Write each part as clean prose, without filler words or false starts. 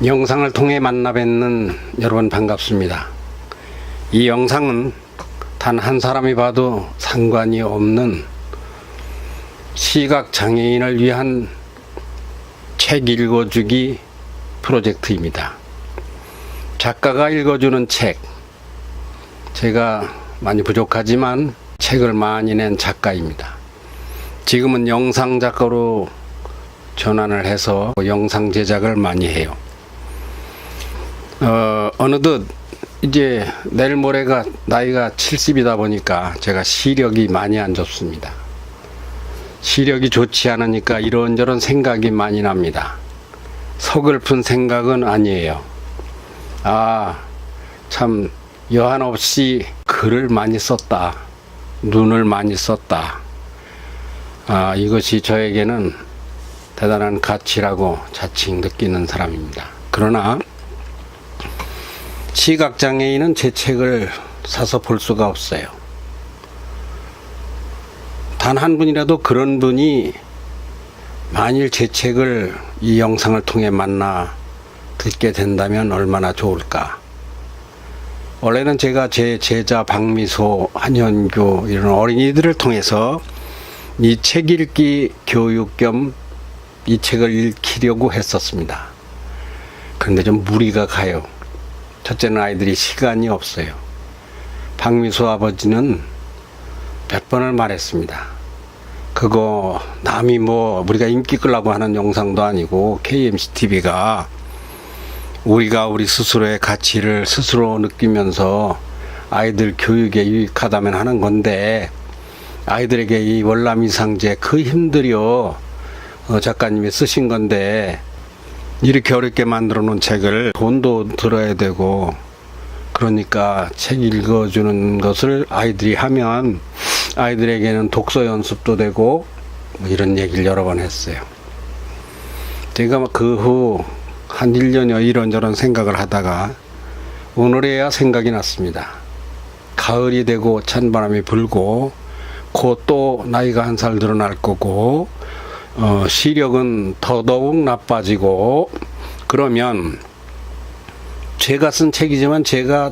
영상을 통해 만나 뵙는 여러분 반갑습니다. 이 영상은 단 한 사람이 봐도 상관이 없는 시각장애인을 위한 책 읽어주기 프로젝트입니다. 작가가 읽어주는 책, 제가 많이 부족하지만 책을 많이 낸 작가입니다. 지금은 영상 작가로 전환을 해서 영상 제작을 많이 해요. 어느덧 이제 내일 모레가 나이가 70이다 보니까 제가 시력이 많이 안 좋습니다. 시력이 좋지 않으니까 이런저런 생각이 많이 납니다. 서글픈 생각은 아니에요. 참 여한 없이 글을 많이 썼다. 눈을 많이 썼다. 이것이 저에게는 대단한 가치라고 자칭 느끼는 사람입니다. 그러나 시각장애인은 제 책을 사서 볼 수가 없어요. 단 한 분이라도 그런 분이 만일 제 책을 이 영상을 통해 만나 듣게 된다면 얼마나 좋을까. 원래는 제가 제 제자 박미소, 한현규 이런 어린이들을 통해서 이 책 읽기 교육 겸 이 책을 읽히려고 했었습니다. 그런데 좀 무리가 가요. 첫째는 아이들이 시간이 없어요. 박미소 아버지는 몇 번을 말했습니다. 그거 남이 우리가 인기 끌라고 하는 영상도 아니고 KMCTV가 우리가 우리 스스로의 가치를 스스로 느끼면서 아이들 교육에 유익하다면 하는 건데, 아이들에게 이 월남이상제 그 힘들여 작가님이 쓰신 건데 이렇게 어렵게 만들어 놓은 책을 돈도 들어야 되고, 그러니까 책 읽어주는 것을 아이들이 하면 아이들에게는 독서 연습도 되고 이런 얘기를 여러 번 했어요. 제가 그 후 한 1년여 이런저런 생각을 하다가 오늘에야 생각이 났습니다. 가을이 되고 찬바람이 불고 곧 또 나이가 한 살 늘어날 거고 시력은 더더욱 나빠지고, 그러면 제가 쓴 책이지만 제가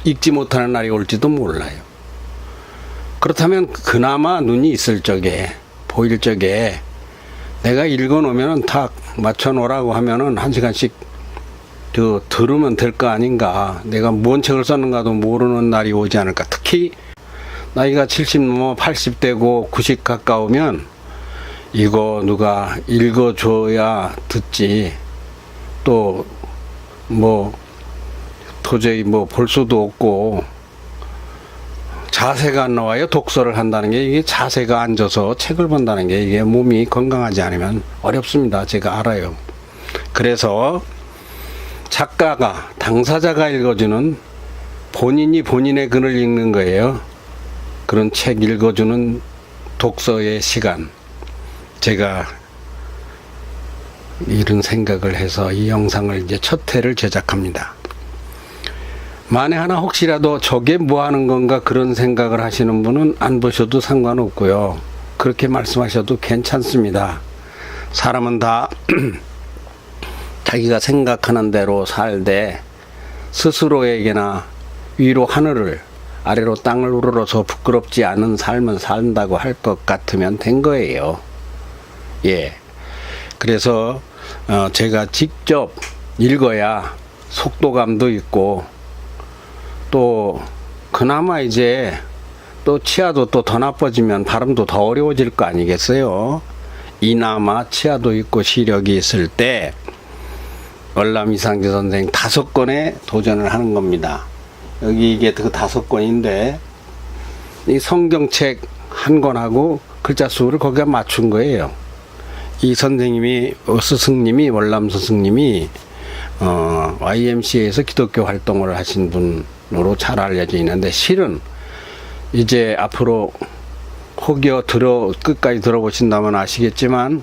읽지 못하는 날이 올지도 몰라요. 그렇다면 그나마 눈이 있을 적에, 보일 적에 내가 읽어놓으면 탁 맞춰놓으라고 하면은 1시간씩 들으면 될 거 아닌가. 내가 뭔 책을 썼는가도 모르는 날이 오지 않을까. 특히 나이가 70 넘어 80되고 90 가까우면 이거 누가 읽어줘야 듣지. 또 도저히 볼 수도 없고 자세가 안 나와요. 독서를 한다는 게, 이게 자세가 앉아서 책을 본다는 게 이게 몸이 건강하지 않으면 어렵습니다. 제가 알아요. 그래서 작가가, 당사자가 읽어주는, 본인이 본인의 글을 읽는 거예요. 그런 책 읽어주는 독서의 시간, 제가 이런 생각을 해서 이 영상을 이제 첫 회를 제작합니다. 만에 하나 혹시라도 저게 뭐 하는 건가 그런 생각을 하시는 분은 안 보셔도 상관없고요. 그렇게 말씀하셔도 괜찮습니다. 사람은 다 자기가 생각하는 대로 살되 스스로에게나 위로 하늘을 아래로 땅을 우러러서 부끄럽지 않은 삶을 산다고 할 것 같으면 된 거예요. 그래서 제가 직접 읽어야 속도감도 있고, 또 그나마 이제 또 치아도 또 더 나빠지면 발음도 더 어려워질 거 아니겠어요. 이나마 치아도 있고 시력이 있을 때 월남이상제 선생 5권에 도전을 하는 겁니다. 여기 이게 그 5권인데 이 성경책 한 권하고 글자 수를 거기다 맞춘 거예요. 이 선생님이, 스승님이, 월남 스승님이 YMCA에서 기독교 활동을 하신 분으로 잘 알려져 있는데, 실은 이제 앞으로 혹여 끝까지 들어보신다면 아시겠지만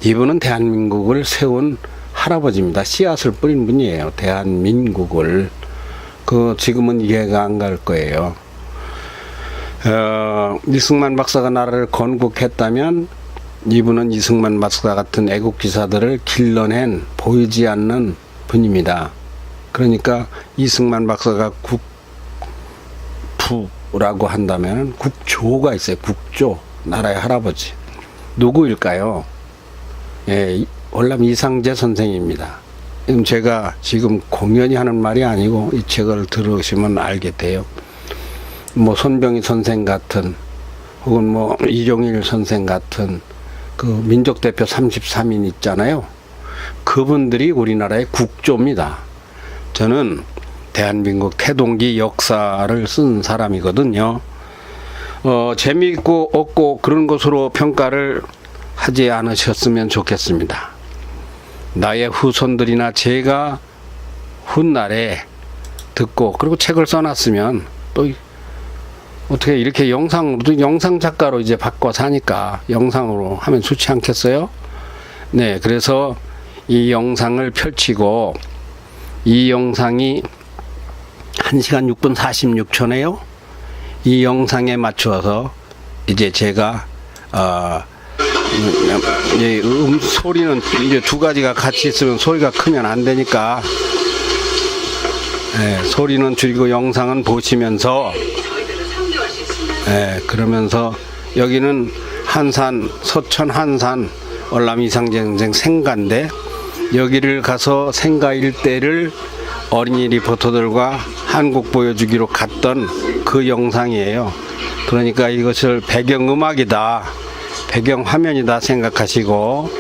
이분은 대한민국을 세운 할아버지입니다. 씨앗을 뿌린 분이에요. 대한민국을. 지금은 이해가 안 갈 거예요. 이승만 박사가 나라를 건국했다면 이분은 이승만 박사 같은 애국지사들을 길러낸 보이지 않는 분입니다. 그러니까 이승만 박사가 국부라고 한다면 국조가 있어요. 국조, 나라의 할아버지. 누구일까요? 예, 월남 이상재 선생입니다. 제가 지금 공연히 하는 말이 아니고 이 책을 들으시면 알게 돼요. 뭐 손병희 선생 같은, 혹은 뭐 이종일 선생 같은 그 민족대표 33인 있잖아요. 그분들이 우리나라의 국조입니다. 저는 대한민국 태동기 역사를 쓴 사람이거든요. 재미있고 없고 그런 것으로 평가를 하지 않으셨으면 좋겠습니다. 나의 후손들이나 제가 훗날에 듣고 그리고 책을 써놨으면 또 어떻게 이렇게 영상으로도 영상 작가로 이제 바꿔서 하니까 영상으로 하면 좋지 않겠어요? 네, 그래서 이 영상을 펼치고 이 영상이 1시간 6분 46초네요. 이 영상에 맞추어서 이제 제가 소리는 이제 두 가지가 같이 있으면 소리가 크면 안 되니까 소리는 줄이고 영상은 보시면서 그러면서 여기는 한산, 서천 한산 월남 이상재 선생 생가인데 여기를 가서 생가 일대를 어린이 리포터들과 한국 보여주기로 갔던 그 영상이에요. 그러니까 이것을 배경음악이다, 배경화면이다 생각하시고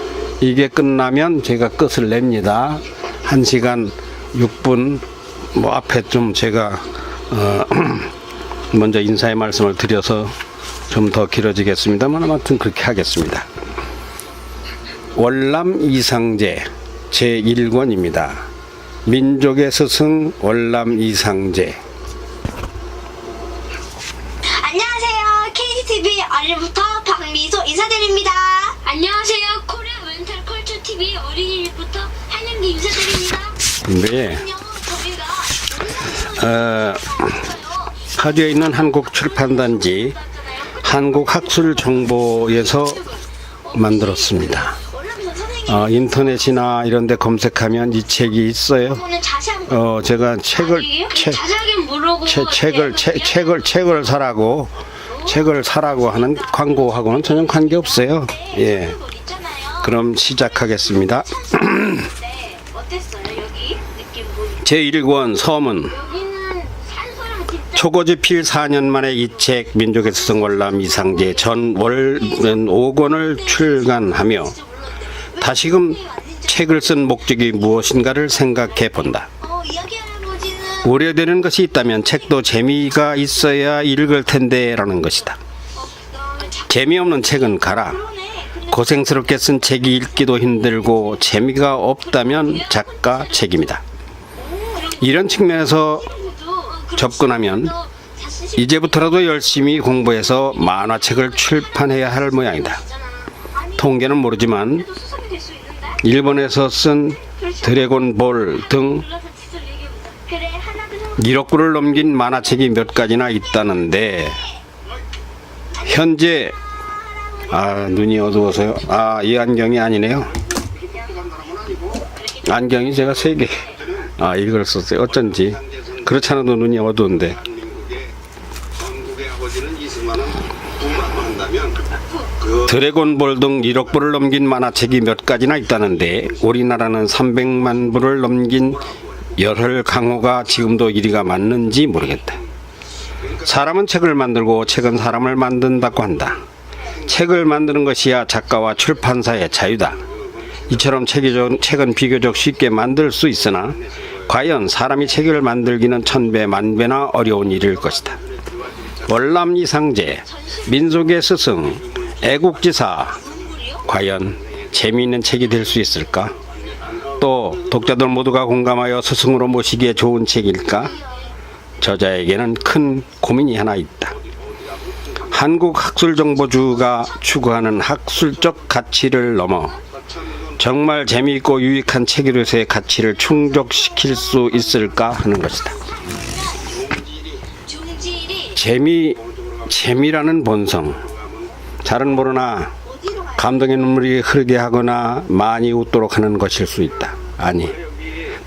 이게 끝나면 제가 끝을 냅니다. 1시간 6분 뭐 앞에 좀 제가 먼저 인사의 말씀을 드려서 좀 더 길어지겠습니다만 아무튼 그렇게 하겠습니다. 월남 이상재 제1권입니다. 민족의 스승 월남 이상재. 안녕하세요. KTV 어린이부터 박미소 인사드립니다. 안녕하세요. 코리아 멘탈 컬처 TV 어린이부터 한영기 인사드립니다. 네. 파주에 있는 한국출판단지 한국학술정보에서 만들었습니다. 인터넷이나 이런 데 검색하면 이 책이 있어요. 제가 책을 사라고 하는 광고하고는 전혀 관계없어요. 예. 그럼 시작하겠습니다. 제1권 서문. 초고지필 4년 만에 이 책 민족의 스승 월남 이상재 전 5권을 출간하며 다시금 책을 쓴 목적이 무엇인가를 생각해 본다. 우려되는 것이 있다면 책도 재미가 있어야 읽을 텐데 라는 것이다. 재미없는 책은 가라. 고생스럽게 쓴 책이 읽기도 힘들고 재미가 없다면 작가 책임이다. 이런 측면에서 접근하면 이제부터라도 열심히 공부해서 만화책을 출판해야 할 모양이다. 통계는 모르지만 일본에서 쓴 드래곤볼 등 1억 부를 넘긴 만화책이 몇 가지나 있다는데 현재 눈이 어두워서요. 이 안경이 아니네요. 안경이 제가 3개 이걸 썼어요. 어쩐지 그렇지 않아도 눈이 어두운데. 드래곤볼 등 1억 부를 넘긴 만화책이 몇 가지나 있다는데 우리나라는 300만 부를 넘긴 열혈 강호가 지금도 이리가 맞는지 모르겠다. 사람은 책을 만들고 책은 사람을 만든다고 한다. 책을 만드는 것이야 작가와 출판사의 자유다. 이처럼 책은 비교적 쉽게 만들 수 있으나 과연 사람이 책을 만들기는 천배 만배나 어려운 일일 것이다. 월남 이상재 민족의 스승 애국지사 과연 재미있는 책이 될 수 있을까? 또 독자들 모두가 공감하여 스승으로 모시기에 좋은 책일까? 저자에게는 큰 고민이 하나 있다. 한국학술정보주가 추구하는 학술적 가치를 넘어 정말 재미있고 유익한 책으로서의 가치를 충족시킬 수 있을까 하는 것이다. 재미라는 본성, 잘은 모르나 감동의 눈물이 흐르게 하거나 많이 웃도록 하는 것일 수 있다. 아니,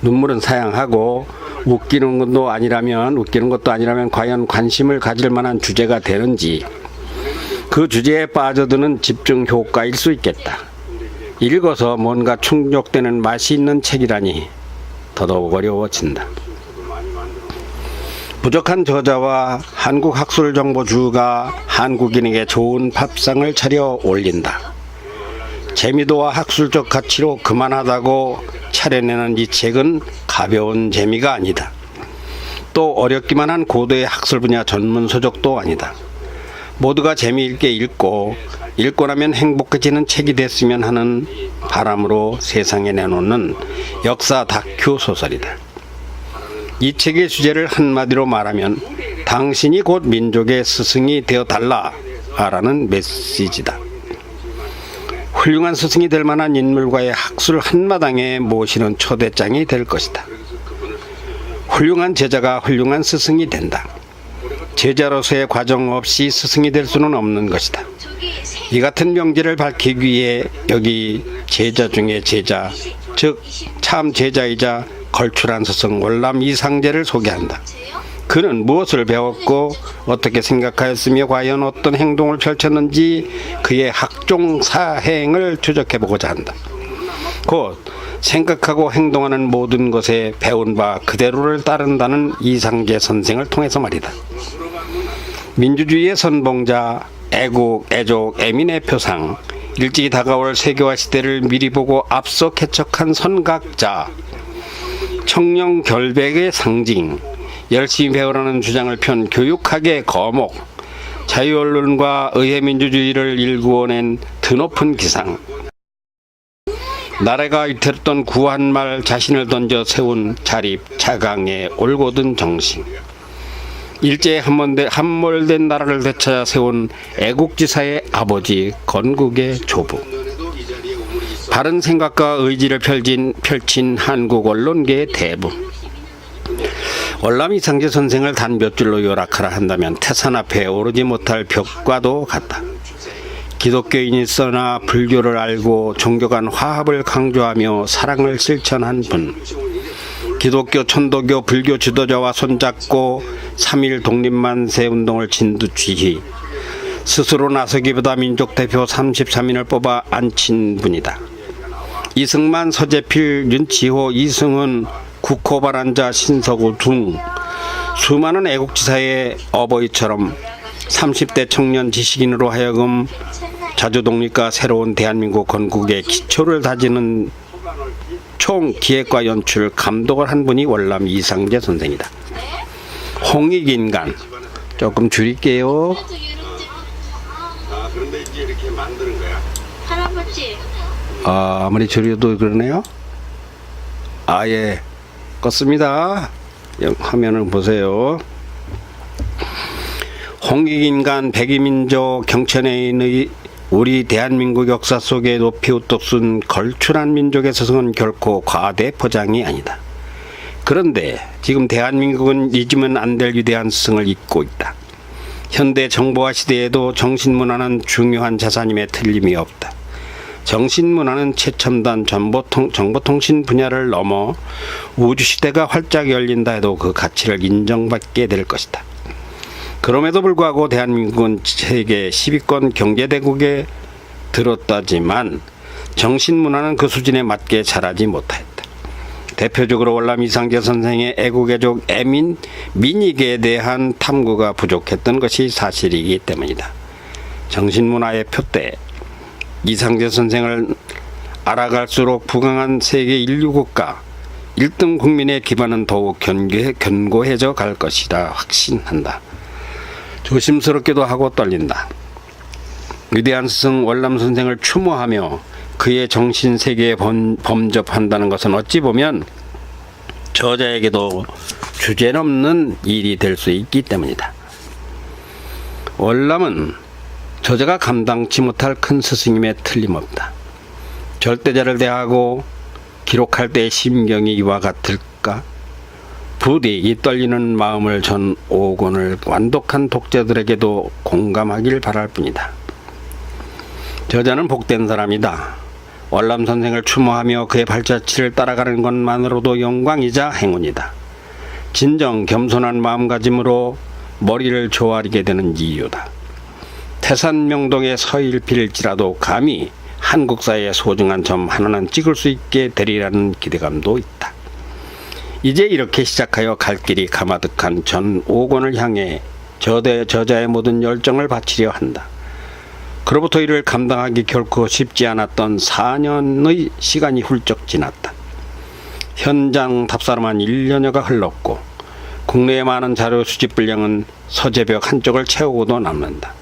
눈물은 사양하고 웃기는 것도 아니라면 과연 관심을 가질 만한 주제가 되는지, 그 주제에 빠져드는 집중 효과일 수 있겠다. 읽어서 뭔가 충족되는 맛이 있는 책이라니 더더욱 어려워진다. 부족한 저자와 한국학술정보주가 한국인에게 좋은 밥상을 차려 올린다. 재미도와 학술적 가치로 그만하다고 차려내는 이 책은 가벼운 재미가 아니다. 또 어렵기만 한 고도의 학술 분야 전문 서적도 아니다. 모두가 재미있게 읽고 나면 행복해지는 책이 됐으면 하는 바람으로 세상에 내놓는 역사 다큐 소설이다. 이 책의 주제를 한마디로 말하면 당신이 곧 민족의 스승이 되어달라라는 메시지다. 훌륭한 스승이 될 만한 인물과의 학술 한마당에 모시는 초대장이 될 것이다. 훌륭한 제자가 훌륭한 스승이 된다. 제자로서의 과정 없이 스승이 될 수는 없는 것이다. 이 같은 명제를 밝히기 위해 여기 제자 중에 제자, 즉 참 제자이자 걸출한 스승 월남 이상제를 소개한다. 그는 무엇을 배웠고 어떻게 생각하였으며 과연 어떤 행동을 펼쳤는지 그의 학종 사행을 추적해보고자 한다. 곧 생각하고 행동하는 모든 것에 배운 바 그대로를 따른다는 이상제 선생을 통해서 말이다. 민주주의의 선봉자, 애국, 애족, 애민의 표상, 일찍이 다가올 세계화 시대를 미리 보고 앞서 개척한 선각자, 청렴 결백의 상징, 열심히 배우라는 주장을 편 교육학의 거목, 자유언론과 의회민주주의를 일구어낸 드높은 기상, 나라가 위태롭던 구한말 자신을 던져 세운 자립, 자강의 올곧은 정신, 일제에 함몰된 나라를 되찾아 세운 애국지사의 아버지 건국의 조부, 바른 생각과 의지를 펼친 한국 언론계의 대부. 월남 이상제 선생을 단 몇 줄로 요약하라 한다면 태산 앞에 오르지 못할 벽과도 같다. 기독교인이서나 불교를 알고 종교 간 화합을 강조하며 사랑을 실천한 분, 기독교, 천도교, 불교 지도자와 손잡고 3.1 독립만세 운동을 진두지휘, 스스로 나서기보다 민족 대표 33인을 뽑아 앉힌 분이다. 이승만, 서재필, 윤치호, 이승훈, 국호발환자 신서구 등 수많은 애국지사의 어버이처럼 30대 청년 지식인으로 하여금 자주독립과 새로운 대한민국 건국의 기초를 다지는 총 기획과 연출, 감독을 한 분이 월남 이상제 선생이다. 홍익인간, 조금 줄일게요. 그런데 이제 이렇게 만드는 거야. 할아버지. 아무리 줄여도 그러네요. 예. 껐습니다. 화면을 보세요. 홍익인간, 백이민족, 경천애인의 우리 대한민국 역사 속에 높이 우뚝 쓴 걸출한 민족의 스승은 결코 과대 포장이 아니다. 그런데 지금 대한민국은 잊으면 안 될 위대한 스승을 잊고 있다. 현대 정보화 시대에도 정신문화는 중요한 자산임에 틀림이 없다. 정신문화는 최첨단 정보통신 분야를 넘어 우주시대가 활짝 열린다 해도 그 가치를 인정받게 될 것이다. 그럼에도 불구하고 대한민국은 세계 10위권 경제대국에 들었다지만 정신문화는 그 수준에 맞게 자라지 못하였다. 대표적으로 월남 이상제 선생의 애국애족 애민, 민익에 대한 탐구가 부족했던 것이 사실이기 때문이다. 정신문화의 표대, 이상제 선생을 알아갈수록 부강한 세계 인류국가 1등 국민의 기반은 더욱 견고해져 갈 것이다 확신한다. 조심스럽기도 하고 떨린다. 위대한 스승 월남 선생을 추모하며 그의 정신세계에 범접한다는 것은 어찌 보면 저자에게도 주제넘는 일이 될 수 있기 때문이다. 월남은 저자가 감당치 못할 큰 스승임에 틀림없다. 절대자를 대하고 기록할 때의 심경이 이와 같을까? 부디 이 떨리는 마음을 전 5권을 완독한 독자들에게도 공감하길 바랄 뿐이다. 저자는 복된 사람이다. 월남 선생을 추모하며 그의 발자취를 따라가는 것만으로도 영광이자 행운이다. 진정 겸손한 마음가짐으로 머리를 조아리게 되는 이유다. 태산명동에 서 있을지라도 감히 한국사의 소중한 점 하나는 찍을 수 있게 되리라는 기대감도 있다. 이제 이렇게 시작하여 갈 길이 가마득한 전 5권을 향해 저자의 모든 열정을 바치려 한다. 그로부터 이를 감당하기 결코 쉽지 않았던 4년의 시간이 훌쩍 지났다. 현장 답사로만 1년여가 흘렀고 국내의 많은 자료 수집 분량은 서재벽 한쪽을 채우고도 남는다.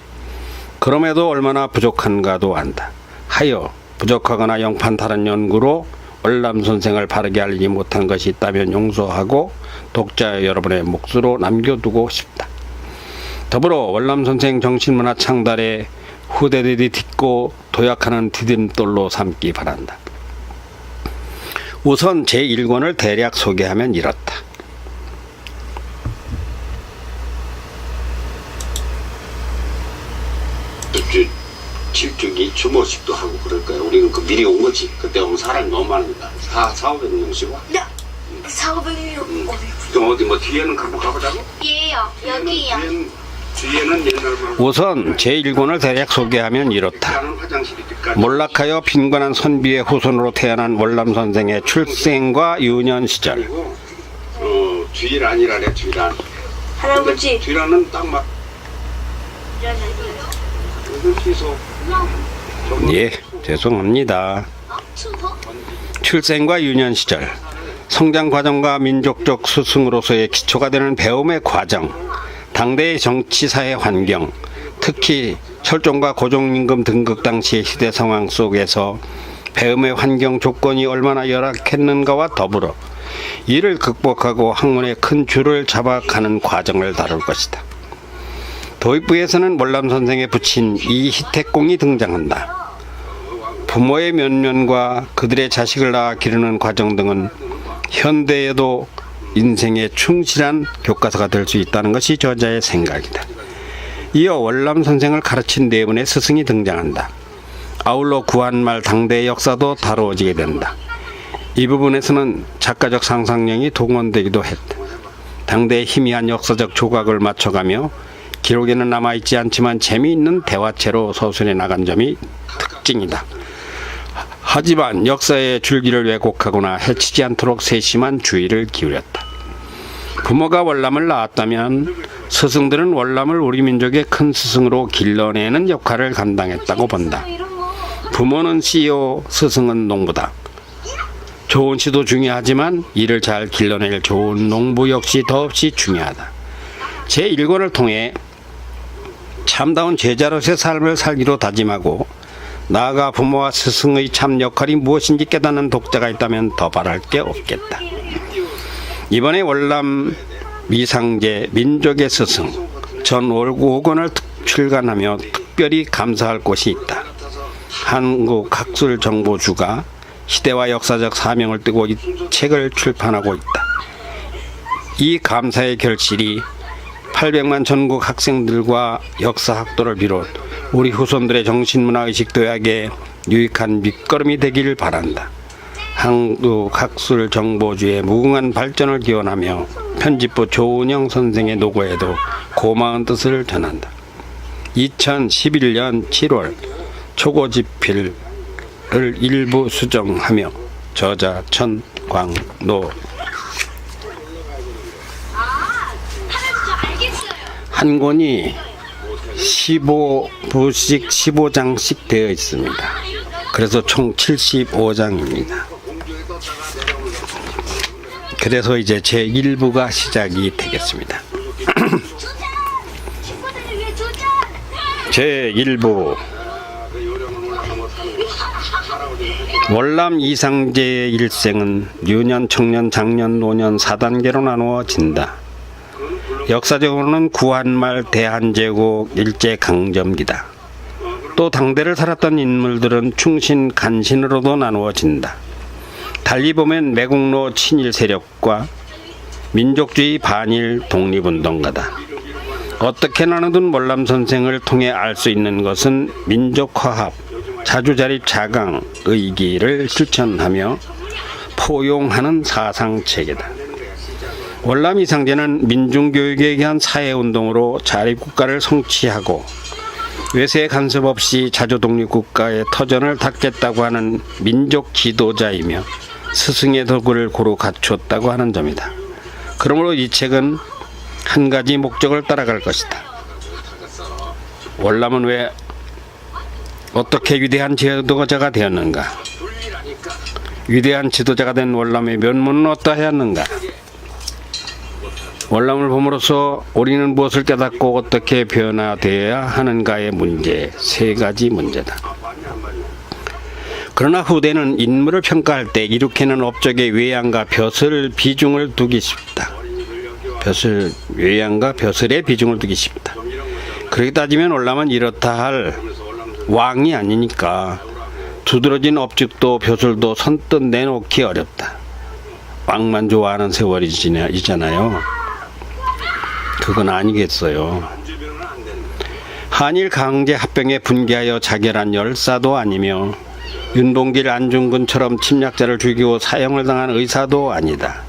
그럼에도 얼마나 부족한가도 안다. 하여 부족하거나 영판 다른 연구로 월남 선생을 바르게 알리지 못한 것이 있다면 용서하고 독자 여러분의 몫으로 남겨두고 싶다. 더불어 월남 선생 정신문화 창달에 후대들이 딛고 도약하는 디딤돌로 삼기 바란다. 우선 제1권을 대략 소개하면 이렇다. 집주기 추모식도 하고 그럴 거야. 우리는 그 미리 온 거지. 그때 오면 사람이 너무 많으니까 400명씩 와. 네. 400명. 그럼 어디 뭐 뒤에는 갖고 가보자고? 예요. 여기요. 뒤에는 옛날만 우선 제1권을 대략 소개하면 이렇다. 화장실이 뒷까지. 몰락하여 빈곤한 선비의 후손으로 태어난 월남 선생의 출생과 유년 시절, 그리고 뒤란이라래 뒤란. 할아버지. 뒤란은 딱막 시소. 예, 죄송합니다. 출생과 유년 시절, 성장 과정과 민족적 스승으로서의 기초가 되는 배움의 과정, 당대의 정치사회 환경, 특히 철종과 고종임금 등극 당시의 시대 상황 속에서 배움의 환경 조건이 얼마나 열악했는가와 더불어 이를 극복하고 학문의 큰 줄을 잡아가는 과정을 다룰 것이다. 도입부에서는 월남 선생의 부친 이희택공이 등장한다. 부모의 면면과 그들의 자식을 낳아 기르는 과정 등은 현대에도 인생에 충실한 교과서가 될 수 있다는 것이 저자의 생각이다. 이어 월남 선생을 가르친 네 분의 스승이 등장한다. 아울러 구한말 당대의 역사도 다루어지게 된다. 이 부분에서는 작가적 상상력이 동원되기도 했다. 당대의 희미한 역사적 조각을 맞춰가며 기록에는 남아있지 않지만 재미있는 대화체로 서술해 나간 점이 특징이다. 하지만 역사의 줄기를 왜곡하거나 해치지 않도록 세심한 주의를 기울였다. 부모가 월남을 낳았다면 스승들은 월남을 우리 민족의 큰 스승으로 길러내는 역할을 감당했다고 본다. 부모는 CEO, 스승은 농부다. 좋은 시도 중요하지만 이를 잘 길러낼 좋은 농부 역시 더없이 중요하다. 제1권을 통해 참다운 제자로서의 삶을 살기로 다짐하고 나아가 부모와 스승의 참 역할이 무엇인지 깨닫는 독자가 있다면 더 바랄 게 없겠다. 이번에 월남 미상제 민족의 스승 전 5권을 출간하며 특별히 감사할 곳이 있다. 한국학술정보주가 시대와 역사적 사명을 띠고 이 책을 출판하고 있다. 이 감사의 결실이 800만 전국 학생들과 역사학도를 비롯 우리 후손들의 정신문화의식 도약에 유익한 밑거름이 되길 바란다. 한국학술정보주의 무궁한 발전을 기원하며 편집부 조은영 선생의 노고에도 고마운 뜻을 전한다. 2011년 7월 초고집필을 일부 수정하며 저자 천광노. 한 권이 15부씩 15장씩 되어 있습니다. 그래서 총 75장입니다. 그래서 이제 제1부가 시작이 되겠습니다. 제1부 월남 이상제의 일생은 유년, 청년, 장년, 노년 4단계로 나누어진다. 역사적으로는 구한말 대한제국 일제강점기다. 또 당대를 살았던 인물들은 충신, 간신으로도 나누어진다. 달리 보면 매국노 친일 세력과 민족주의 반일 독립운동가다. 어떻게 나누든 월남 선생을 통해 알 수 있는 것은 민족화합, 자주자립 자강 의기를 실천하며 포용하는 사상체계다. 월남 이상제는 민중교육에 의한 사회운동으로 자립국가를 성취하고 외세 간섭 없이 자주독립국가의 터전을 닦겠다고 하는 민족 지도자이며 스승의 덕을 고루 갖추었다고 하는 점이다. 그러므로 이 책은 한 가지 목적을 따라갈 것이다. 월남은 왜 어떻게 위대한 지도자가 되었는가? 위대한 지도자가 된 월남의 면모는 어떠하였는가? 월남을 봄으로써 우리는 무엇을 깨닫고 어떻게 변화되어야 하는가의 문제, 세 가지 문제다. 그러나 후대는 인물을 평가할 때 이룩해는 업적의 외양과 벼슬 비중을 두기 쉽다. 외양과 벼슬의 비중을 두기 쉽다. 그렇게 따지면 월남은 이렇다 할 왕이 아니니까 두드러진 업적도 벼슬도 선뜻 내놓기 어렵다. 왕만 좋아하는 세월이잖아요. 그건 아니겠어요. 한일 강제 합병에 분개하여 자결한 열사도 아니며 윤봉길 안중근처럼 침략자를 죽이고 사형을 당한 의사도 아니다.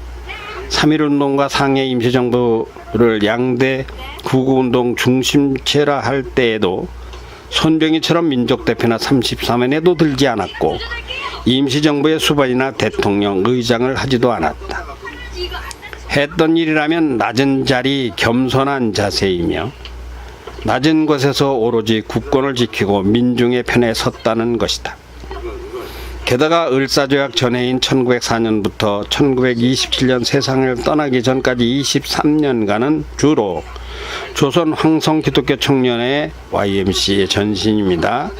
3.1운동과 상해 임시정부를 양대 구구운동 중심체라 할 때에도 손병희처럼 민족대표나 33연에도 들지 않았고 임시정부의 수반이나 대통령, 의장을 하지도 않았다. 했던 일이라면 낮은 자리 겸손한 자세이며 낮은 곳에서 오로지 국권을 지키고 민중의 편에 섰다는 것이다. 게다가 을사조약 전해인 1904년부터 1927년 세상을 떠나기 전까지 23년간은 주로 조선 황성 기독교 청년회 YMC의 전신입니다.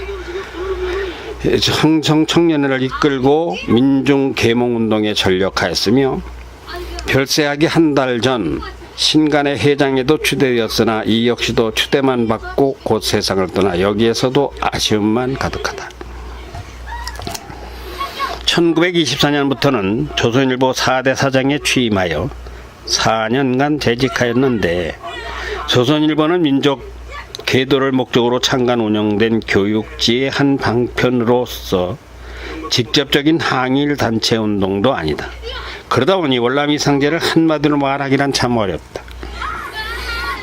황성 청년회를 이끌고 민중 계몽운동에 전력하였으며 별세하기 한 달 전 신간의 회장에도 추대되었으나 이 역시도 추대만 받고 곧 세상을 떠나 여기에서도 아쉬움만 가득하다. 1924년부터는 조선일보 4대 사장에 취임하여 4년간 재직하였는데 조선일보는 민족 계도를 목적으로 창간 운영된 교육지의 한 방편으로서 직접적인 항일 단체 운동도 아니다. 그러다 보니 월남 이상제를 한마디로 말하기란 참 어렵다.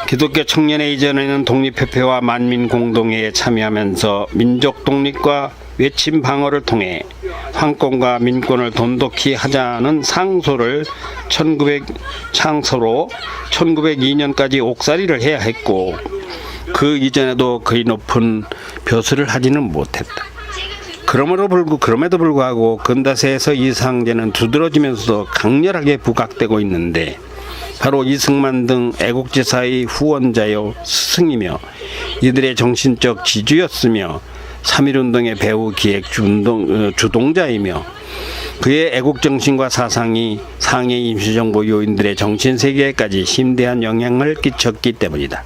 기독교 청년회 이전에는 독립협회와 만민공동회에 참여하면서 민족 독립과 외침 방어를 통해 황권과 민권을 돈독히 하자는 상소로 1902년까지 옥살이를 해야 했고 그 이전에도 그리 높은 벼슬을 하지는 못했다. 그럼에도 불구하고 근다세에서 이상제는 두드러지면서도 강렬하게 부각되고 있는데 바로 이승만 등 애국지사의 후원자요 스승이며 이들의 정신적 지주였으며 3.1운동의 배후 기획 주동자이며 그의 애국정신과 사상이 상해 임시정부 요인들의 정신세계에까지 심대한 영향을 끼쳤기 때문이다.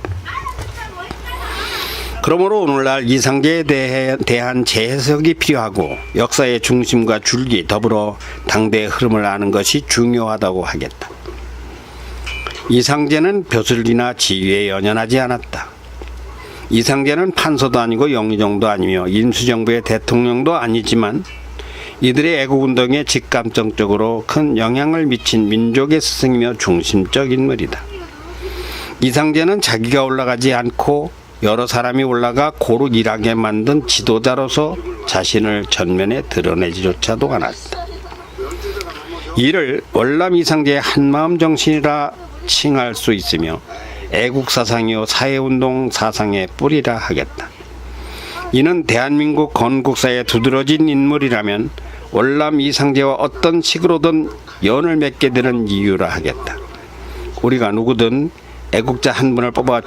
그러므로 오늘날 이상제에 대한 재해석이 필요하고 역사의 중심과 줄기 더불어 당대의 흐름을 아는 것이 중요하다고 하겠다. 이상제는 벼슬이나 지위에 연연하지 않았다. 이상제는 판서도 아니고 영의정도 아니며 임시정부의 대통령도 아니지만 이들의 애국운동에 직감정적으로 큰 영향을 미친 민족의 스승이며 중심적 인물이다. 이상제는 자기가 올라가지 않고 여러 사람이 올라가 고루 일하게 만든 지도자로서 자신을 전면에 드러내지조차도 않았다. 이를 월남 이상제의 한마음 정신이라 칭할 수 있으며 애국사상이요 사회운동 사상의 뿌리라 하겠다. 이는 대한민국 건국사에 두드러진 인물이라면 월남 이상제와 어떤 식으로든 연을 맺게 되는 이유라 하겠다. 우리가 누구든 애국자 한 분을 뽑아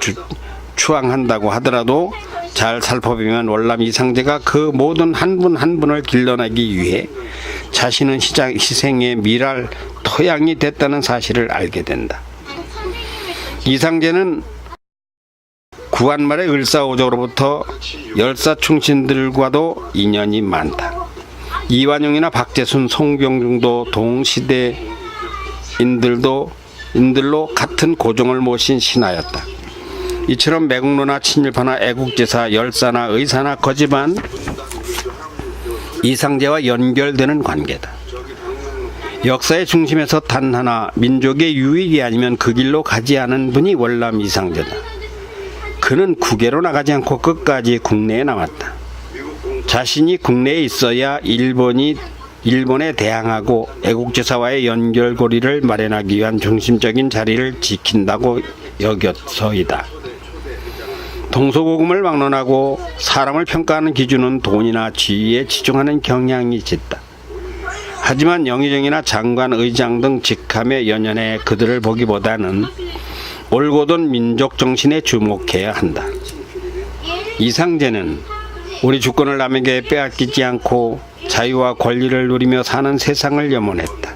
추앙한다고 하더라도 잘 살펴보면 월남 이상제가 그 모든 한 분 한 분을 길러내기 위해 자신은 희생의 미랄 토양이 됐다는 사실을 알게 된다. 이상제는 구한말의 을사오적으로부터 열사충신들과도 인연이 많다. 이완용이나 박재순, 송병중도 동시대인들로 같은 고종을 모신 신하였다. 이처럼 매국노나 친일파나 애국지사, 열사나 의사나 거지만 이상제와 연결되는 관계다. 역사의 중심에서 단 하나 민족의 유익이 아니면 그 길로 가지 않은 분이 월남 이상제다. 그는 국외로 나가지 않고 끝까지 국내에 남았다. 자신이 국내에 있어야 일본에 대항하고 애국지사와의 연결고리를 마련하기 위한 중심적인 자리를 지킨다고 여겨서이다. 동서고금을 막론하고 사람을 평가하는 기준은 돈이나 지위에 치중하는 경향이 짙다. 하지만 영의정이나 장관, 의장 등 직함에 연연해 그들을 보기보다는 올곧은 민족 정신에 주목해야 한다. 이상제는 우리 주권을 남에게 빼앗기지 않고 자유와 권리를 누리며 사는 세상을 염원했다.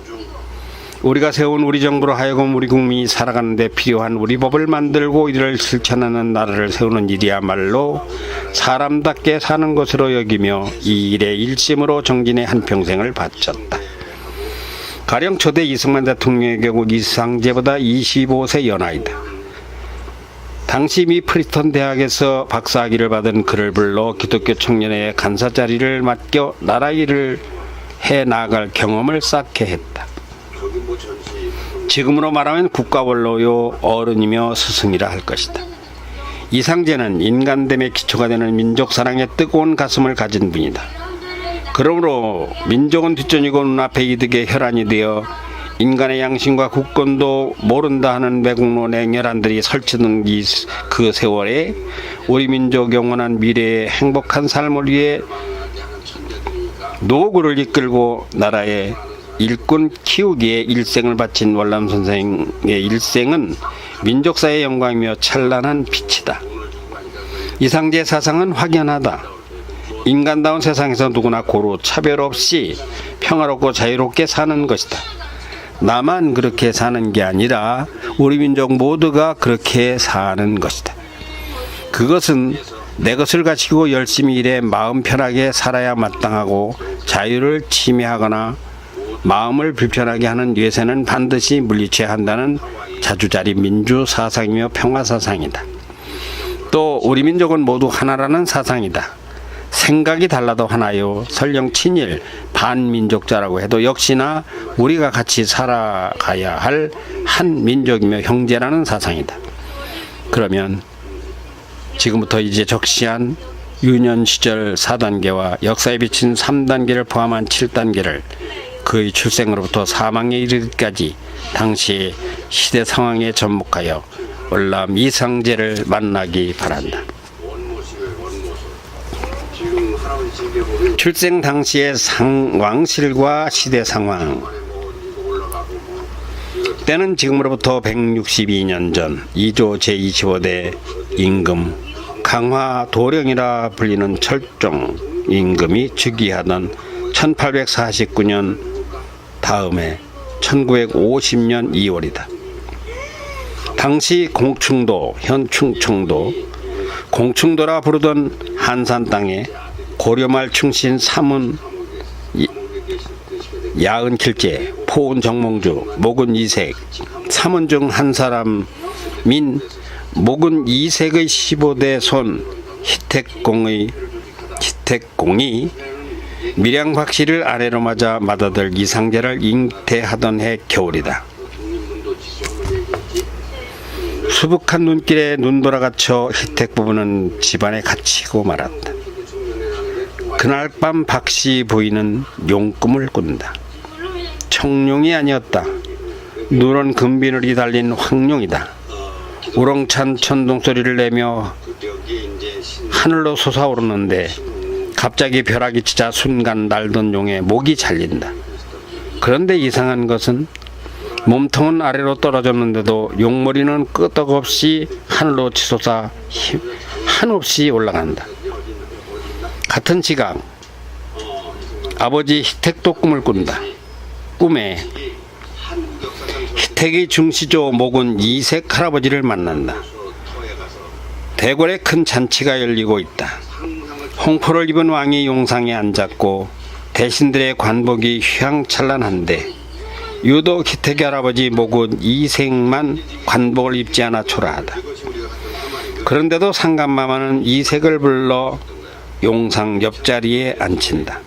우리가 세운 우리 정부로 하여금 우리 국민이 살아가는 데 필요한 우리 법을 만들고 이를 실천하는 나라를 세우는 일이야말로 사람답게 사는 것으로 여기며 이 일에 일심으로 정진의 한평생을 바쳤다. 가령 초대 이승만 대통령의 경우 이상제보다 25세 연하이다. 당시 미 프리스턴 대학에서 박사학위를 받은 그를 불러 기독교 청년의 간사 자리를 맡겨 나라 일을 해 나갈 경험을 쌓게 했다. 지금으로 말하면 국가원로요 어른이며 스승이라 할 것이다. 이상제는 인간됨의 기초가 되는 민족사랑의 뜨거운 가슴을 가진 분이다. 그러므로 민족은 뒷전이고 눈앞에 이득의 혈안이 되어 인간의 양심과 국권도 모른다 하는 매국노 냉혈한들이 설치는 그 세월에 우리 민족 영원한 미래의 행복한 삶을 위해 노구를 이끌고 나라의 일꾼 키우기에 일생을 바친 월남 선생의 일생은 민족사의 영광이며 찬란한 빛이다. 이상제 사상은 확연하다. 인간다운 세상에서 누구나 고루 차별 없이 평화롭고 자유롭게 사는 것이다. 나만 그렇게 사는 게 아니라 우리 민족 모두가 그렇게 사는 것이다. 그것은 내 것을 가지고 열심히 일해 마음 편하게 살아야 마땅하고 자유를 침해하거나 마음을 불편하게 하는 뇌세는 반드시 물리쳐야 한다는 자주자리 민주 사상이며 평화 사상이다. 또 우리 민족은 모두 하나라는 사상이다. 생각이 달라도 하나요. 설령 친일 반민족자라고 해도 역시나 우리가 같이 살아가야 할 한 민족이며 형제라는 사상이다. 그러면 지금부터 이제 적시한 유년 시절 4단계와 역사에 비친 3단계를 포함한 7단계를 그의 출생으로부터 사망에 이르기까지 당시 시대 상황에 접목하여 월남 이상제를 만나기 바란다. 출생 당시의 왕실과 시대 상황. 때는 지금으로부터 162년 전 2조 제25대 임금 강화 도령이라 불리는 철종 임금이 즉위하던 1849년 다음에 1950년 2월이다. 당시 공충도, 현 충청도, 공충도라 부르던 한산 땅에 고려말 충신 삼은 야은 길제, 포은 정몽주, 목은 이색, 삼은 중 한 사람인 목은 이색의 15대 손 희택공이 밀양 박씨를 아내로 맞아 맏아들 이상제를 잉태하던 해 겨울이다. 수북한 눈길에 눈돌아 갇혀 희택 부부는 집안에 갇히고 말았다. 그날 밤 박씨 부인은 용꿈을 꾼다. 청룡이 아니었다. 누런 금비늘이 달린 황룡이다. 우렁찬 천둥소리를 내며 하늘로 솟아오르는데 갑자기 벼락이 치자 순간 날던 용에 목이 잘린다. 그런데 이상한 것은 몸통은 아래로 떨어졌는데도 용머리는 끄떡없이 하늘로 치솟아 한없이 올라간다. 같은 시각 아버지 희택도 꿈을 꾼다. 꿈에 희택의 중시조 목은 이색 할아버지를 만난다. 대궐에 큰 잔치가 열리고 있다. 홍포를 입은 왕이 용상에 앉았고 대신들의 관복이 휘황찬란한데 유독 희택의 할아버지 목은 이색만 관복을 입지 않아 초라하다. 그런데도 상감마마는 이색을 불러 용상 옆자리에 앉힌다.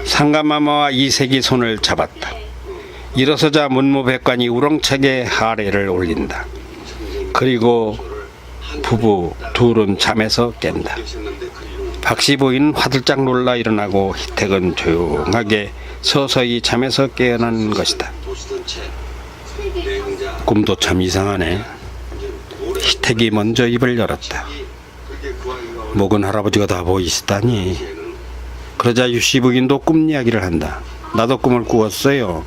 상감마마와 이색이 손을 잡았다. 일어서자 문무백관이 우렁차게 하례를 올린다. 그리고 부부 둘은 잠에서 깬다. 박씨 부인은 화들짝 놀라 일어나고 희택은 조용하게 서서히 잠에서 깨어난 것이다. 꿈도 참 이상하네. 희택이 먼저 입을 열었다. 목은 할아버지가 다 보이시다니. 그러자 유씨 부인도 꿈 이야기를 한다. 나도 꿈을 꾸었어요.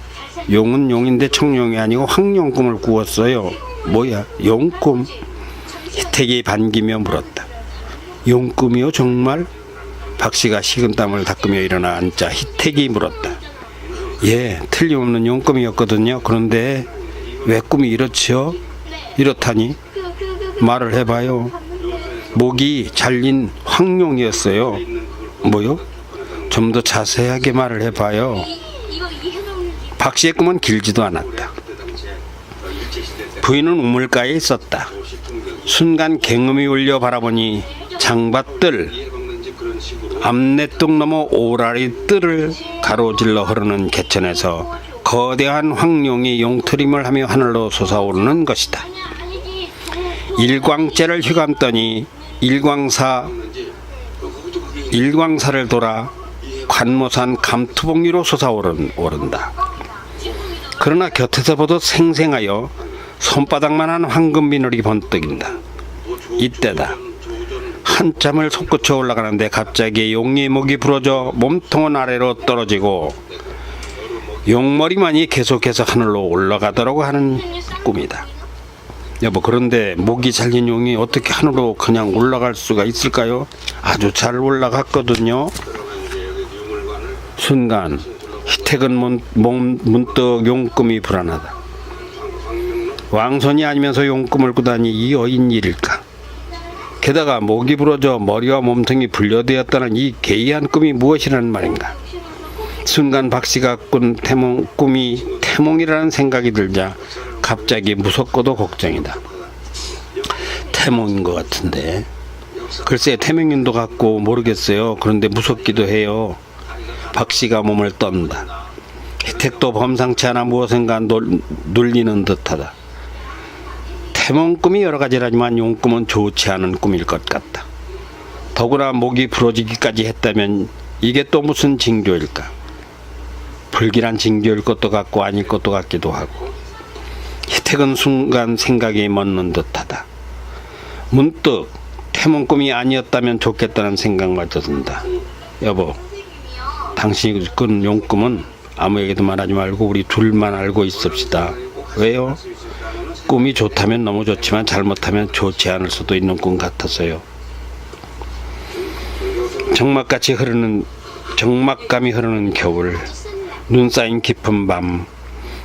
용은 용인데 청룡이 아니고 황룡 꿈을 꾸었어요. 뭐야, 용꿈? 희택이 반기며 물었다. 용꿈이요, 정말? 박씨가 식은땀을 닦으며 일어나 앉자 희택이 물었다. 예, 틀림없는 용꿈이었거든요. 그런데 왜 꿈이 이렇지요? 이렇다니? 말을 해봐요. 목이 잘린 황룡이었어요. 뭐요? 좀 더 자세하게 말을 해봐요. 박씨의 꿈은 길지도 않았다. 부인은 우물가에 있었다. 순간 갱음이 울려 바라보니 장밭들, 암내똥 넘어 오라리 뜰을 가로질러 흐르는 개천에서 거대한 황룡이 용트림을 하며 하늘로 솟아오르는 것이다. 일광째를 휘감더니 일광사를 돌아 관모산 감투봉리로 솟아오른다. 그러나 곁에서 보도 생생하여 손바닥만한 황금 비늘이 번뜩인다. 이때다. 한참을 솟구쳐 올라가는데 갑자기 용의 목이 부러져 몸통은 아래로 떨어지고 용머리만이 계속해서 하늘로 올라가더라고 하는 꿈이다. 여보, 그런데 목이 잘린 용이 어떻게 하늘로 그냥 올라갈 수가 있을까요? 아주 잘 올라갔거든요. 순간 희택은 문득 용꿈이 불안하다. 왕손이 아니면서 용꿈을 꾸다니 이 어인 일일까? 게다가 목이 부러져 머리와 몸통이 분려되었다는 이 개이한 꿈이 무엇이라는 말인가? 순간 박씨가 꾼 꿈이 태몽이라는 생각이 들자 갑자기 무섭고도 걱정이다. 태몽인 것 같은데. 글쎄, 태몽인도 같고 모르겠어요. 그런데 무섭기도 해요. 박씨가 몸을 떤다. 희택도 범상치 않아 무엇인가 눌리는 듯하다. 태몽 꿈이 여러 가지라지만 용꿈은 좋지 않은 꿈일 것 같다. 더구나 목이 부러지기까지 했다면 이게 또 무슨 징조일까? 불길한 징조일 것도 같고 아닐 것도 같기도 하고. 희택은 순간 생각이 멎는 듯하다. 문득 태몽 꿈이 아니었다면 좋겠다는 생각마저 든다. 여보, 당신이 꾼 용꿈은 아무에게도 말하지 말고 우리 둘만 알고 있읍시다. 왜요? 꿈이 좋다면 너무 좋지만 잘못하면 좋지 않을 수도 있는 꿈 같아서요. 적막감이 흐르는 겨울, 눈 쌓인 깊은 밤,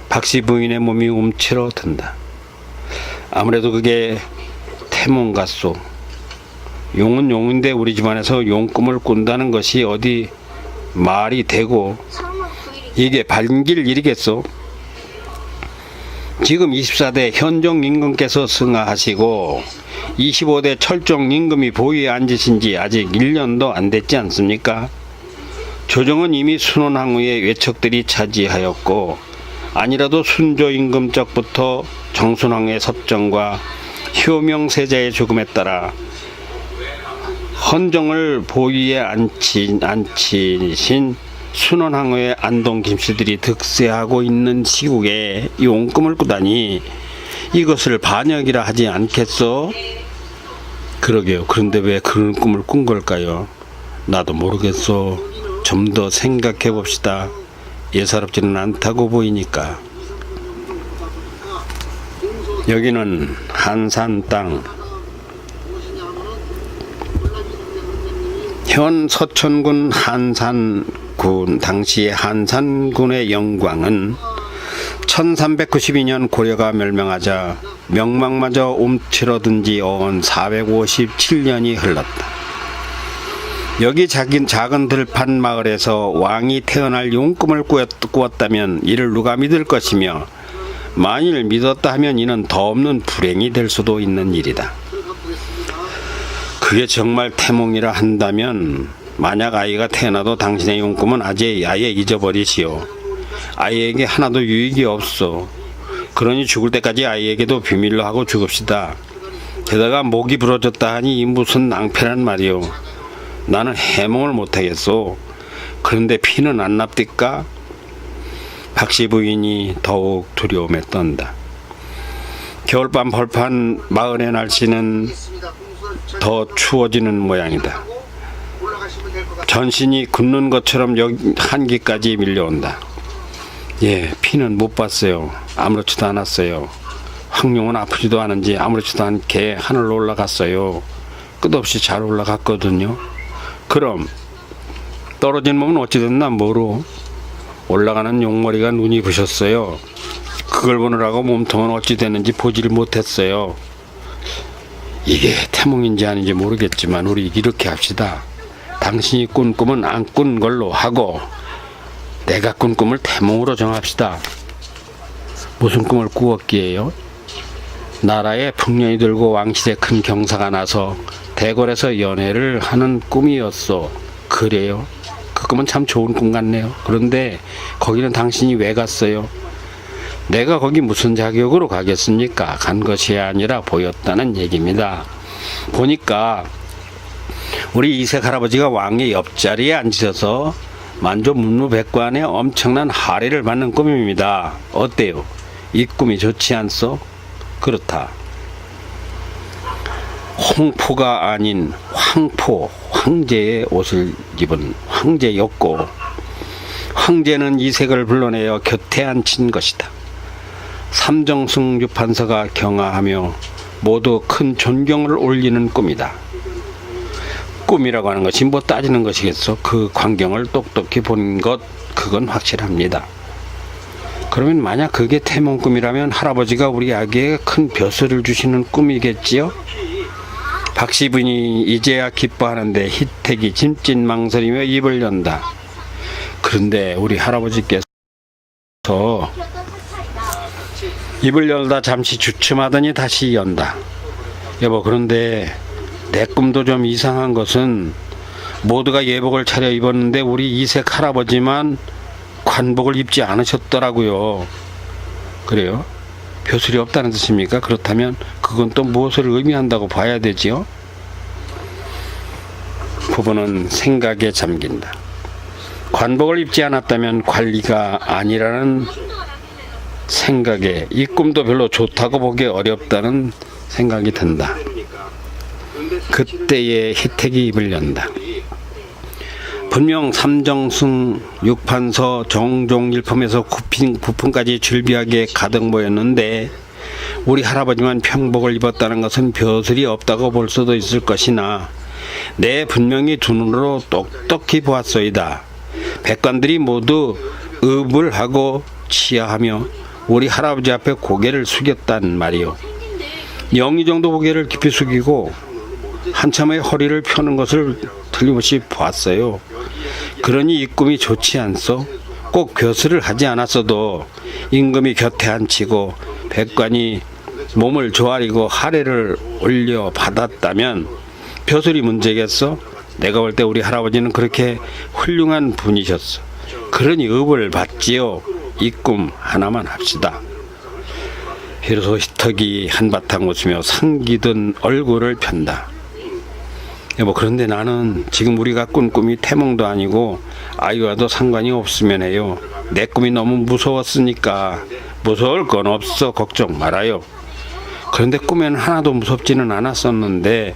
박씨 부인의 몸이 움츠러든다. 아무래도 그게 태몽 같소. 용은 용인데 우리 집안에서 용꿈을 꾼다는 것이 어디 말이 되고 이게 반길 일이겠소? 지금 24대 현종 임금께서 승하하시고 25대 철종 임금이 보위에 앉으신 지 아직 1년도 안 됐지 않습니까? 조정은 이미 순원항우의 외척들이 차지하였고 아니라도 순조 임금 쪽부터 정순왕의 섭정과 효명세자의 죽음에 따라 헌정을 보위에 앉히신 순원항우의 안동 김씨들이 득세하고 있는 시국에 용꿈을 꾸다니 이것을 반역이라 하지 않겠소? 그러게요. 그런데 왜 그런 꿈을 꾼 걸까요? 나도 모르겠소. 좀 더 생각해 봅시다. 예사롭지는 않다고 보이니까. 여기는 한산 땅. 현 서천군 한산군, 당시 한산군의 영광은 1392년 고려가 멸망하자 명망마저 움츠러든 지 어언 457년이 흘렀다. 여기 작은 들판 마을에서 왕이 태어날 용꿈을 꾸었다면 이를 누가 믿을 것이며 만일 믿었다 하면 이는 더없는 불행이 될 수도 있는 일이다. 그게 정말 태몽이라 한다면 만약 아이가 태어나도 당신의 용꿈은 아예 잊어버리시오. 아이에게 하나도 유익이 없어. 그러니 죽을 때까지 아이에게도 비밀로 하고 죽읍시다. 게다가 목이 부러졌다 하니 이 무슨 낭패란 말이오. 나는 해몽을 못하겠소. 그런데 피는 안 납디까? 박씨 부인이 더욱 두려움에 떤다. 겨울밤 벌판 마을의 날씨는 더 추워지는 모양이다. 전신이 굳는 것처럼 한기까지 밀려온다. 예, 피는 못 봤어요. 아무렇지도 않았어요. 황룡은 아프지도 않은지 아무렇지도 않게 하늘로 올라갔어요. 끝없이 잘 올라갔거든요. 그럼 떨어진 몸은 어찌 됐나 모르. 올라가는 용머리가 눈이 부셨어요. 그걸 보느라고 몸통은 어찌 됐는지 보지를 못했어요. 이게 태몽인지 아닌지 모르겠지만 우리 이렇게 합시다. 당신이 꾼 꿈은 안 꾼 걸로 하고 내가 꾼 꿈을 태몽으로 정합시다. 무슨 꿈을 꾸었기에요? 나라에 풍년이 들고 왕실에 큰 경사가 나서 대궐에서 연애를 하는 꿈이었어. 그래요? 그 꿈은 참 좋은 꿈 같네요. 그런데 거기는 당신이 왜 갔어요? 내가 거기 무슨 자격으로 가겠습니까? 간 것이 아니라 보였다는 얘기입니다. 보니까 우리 이색 할아버지가 왕의 옆자리에 앉으셔서 만조 문무백관의 엄청난 할애를 받는 꿈입니다. 어때요? 이 꿈이 좋지 않소? 그렇다. 홍포가 아닌 황포, 황제의 옷을 입은 황제였고 황제는 이색을 불러내어 곁에 앉힌 것이다. 삼정승 유판서가 경하하며 모두 큰 존경을 올리는 꿈이다. 꿈이라고 하는 것이 뭐 따지는 것이겠어. 그 광경을 똑똑히 본 것, 그건 확실합니다. 그러면 만약 그게 태몽꿈이라면 할아버지가 우리 아기에게 큰 벼슬을 주시는 꿈이겠지요? 박씨분이 이제야 기뻐하는데 희택이 짐짓망설이며 입을 연다. 그런데 우리 할아버지께서 입을 열다 잠시 주춤하더니 다시 연다. 여보, 그런데 내 꿈도 좀 이상한 것은 모두가 예복을 차려 입었는데 우리 이색 할아버지만 관복을 입지 않으셨더라고요. 그래요? 벼슬이 없다는 뜻입니까? 그렇다면 그건 또 무엇을 의미한다고 봐야 되지요? 부부는 생각에 잠긴다. 관복을 입지 않았다면 관리가 아니라는 생각에 이 꿈도 별로 좋다고 보기 어렵다는 생각이 든다. 그때의 희택이 입을 연다. 분명 삼정승 육판서 정종일품에서 부품까지 줄비하게 가득 모였는데 우리 할아버지만 평복을 입었다는 것은 벼슬이 없다고 볼 수도 있을 것이나 내 분명히 두 눈으로 똑똑히 보았소이다. 백관들이 모두 읍을 하고 치하하며 우리 할아버지 앞에 고개를 숙였단 말이요. 영희 정도 고개를 깊이 숙이고 한참의 허리를 펴는 것을 틀림없이 보았어요. 그러니 이 꿈이 좋지 않소? 꼭 벼슬을 하지 않았어도 임금이 곁에 앉히고 백관이 몸을 조아리고 할애를 올려 받았다면 벼슬이 문제겠어? 내가 볼 때 우리 할아버지는 그렇게 훌륭한 분이셨어. 그러니 읍을 받지요. 이 꿈 하나만 합시다. 비로소 희턱이 한바탕 웃으며 상기든 얼굴을 편다. 여보, 그런데 나는 지금 우리가 꾼 꿈이 태몽도 아니고 아이와도 상관이 없으면 해요. 내 꿈이 너무 무서웠으니까. 무서울 건 없어. 걱정 말아요. 그런데 꿈에는 하나도 무섭지는 않았었는데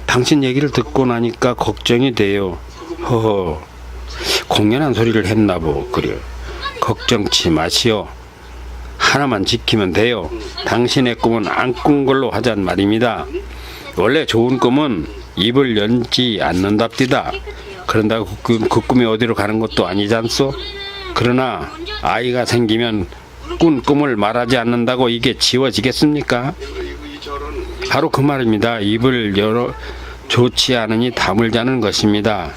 당신 얘기를 듣고 나니까 걱정이 돼요. 허허, 공연한 소리를 했나보. 그래, 걱정치 마시오. 하나만 지키면 돼요. 당신의 꿈은 안 꾼 걸로 하잔 말입니다. 원래 좋은 꿈은 입을 연지 않는답디다. 그런다고 그 꿈이 어디로 가는 것도 아니잖소. 그러나 아이가 생기면 꾼 꿈을 말하지 않는다고 이게 지워지겠습니까? 바로 그 말입니다. 입을 열어 좋지 않으니 담을 자는 것입니다.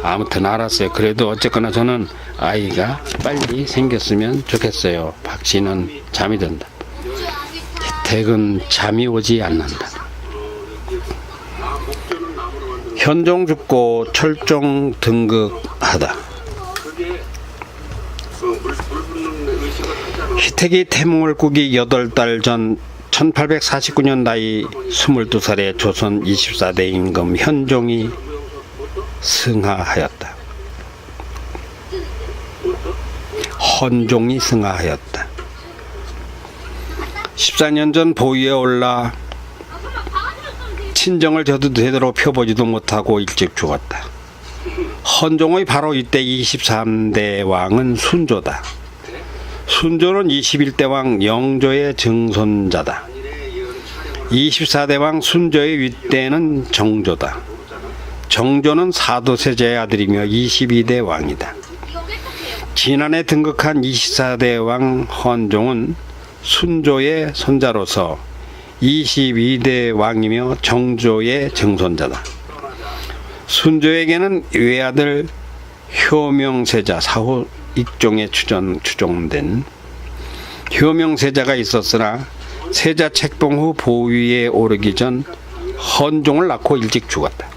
아무튼 알았어요. 그래도 어쨌거나 저는 아이가 빨리 생겼으면 좋겠어요. 박씨는 잠이 든다. 희택은 잠이 오지 않는다. 현종 죽고 철종 등극하다. 희택이 태몽을 꾸기 8달 전 1849년 나이 22살의 조선 24대 임금 현종이 승하하였다. 헌종이 승하하였다. 14년 전 보위에 올라 친정을 제대로 펴보지도 못하고 일찍 죽었다. 헌종의 바로 이때 23대 왕은 순조다. 순조는 21대 왕 영조의 증손자다. 24대 왕 순조의 윗대는 정조다. 정조는 사도세자의 아들이며 22대 왕이다. 지난해 등극한 24대 왕 헌종은 순조의 손자로서 22대 왕이며 정조의 증손자다. 순조에게는 외아들 효명세자 사후 익종에 추종된 효명세자가 있었으나 세자 책봉 후 보위에 오르기 전 헌종을 낳고 일찍 죽었다.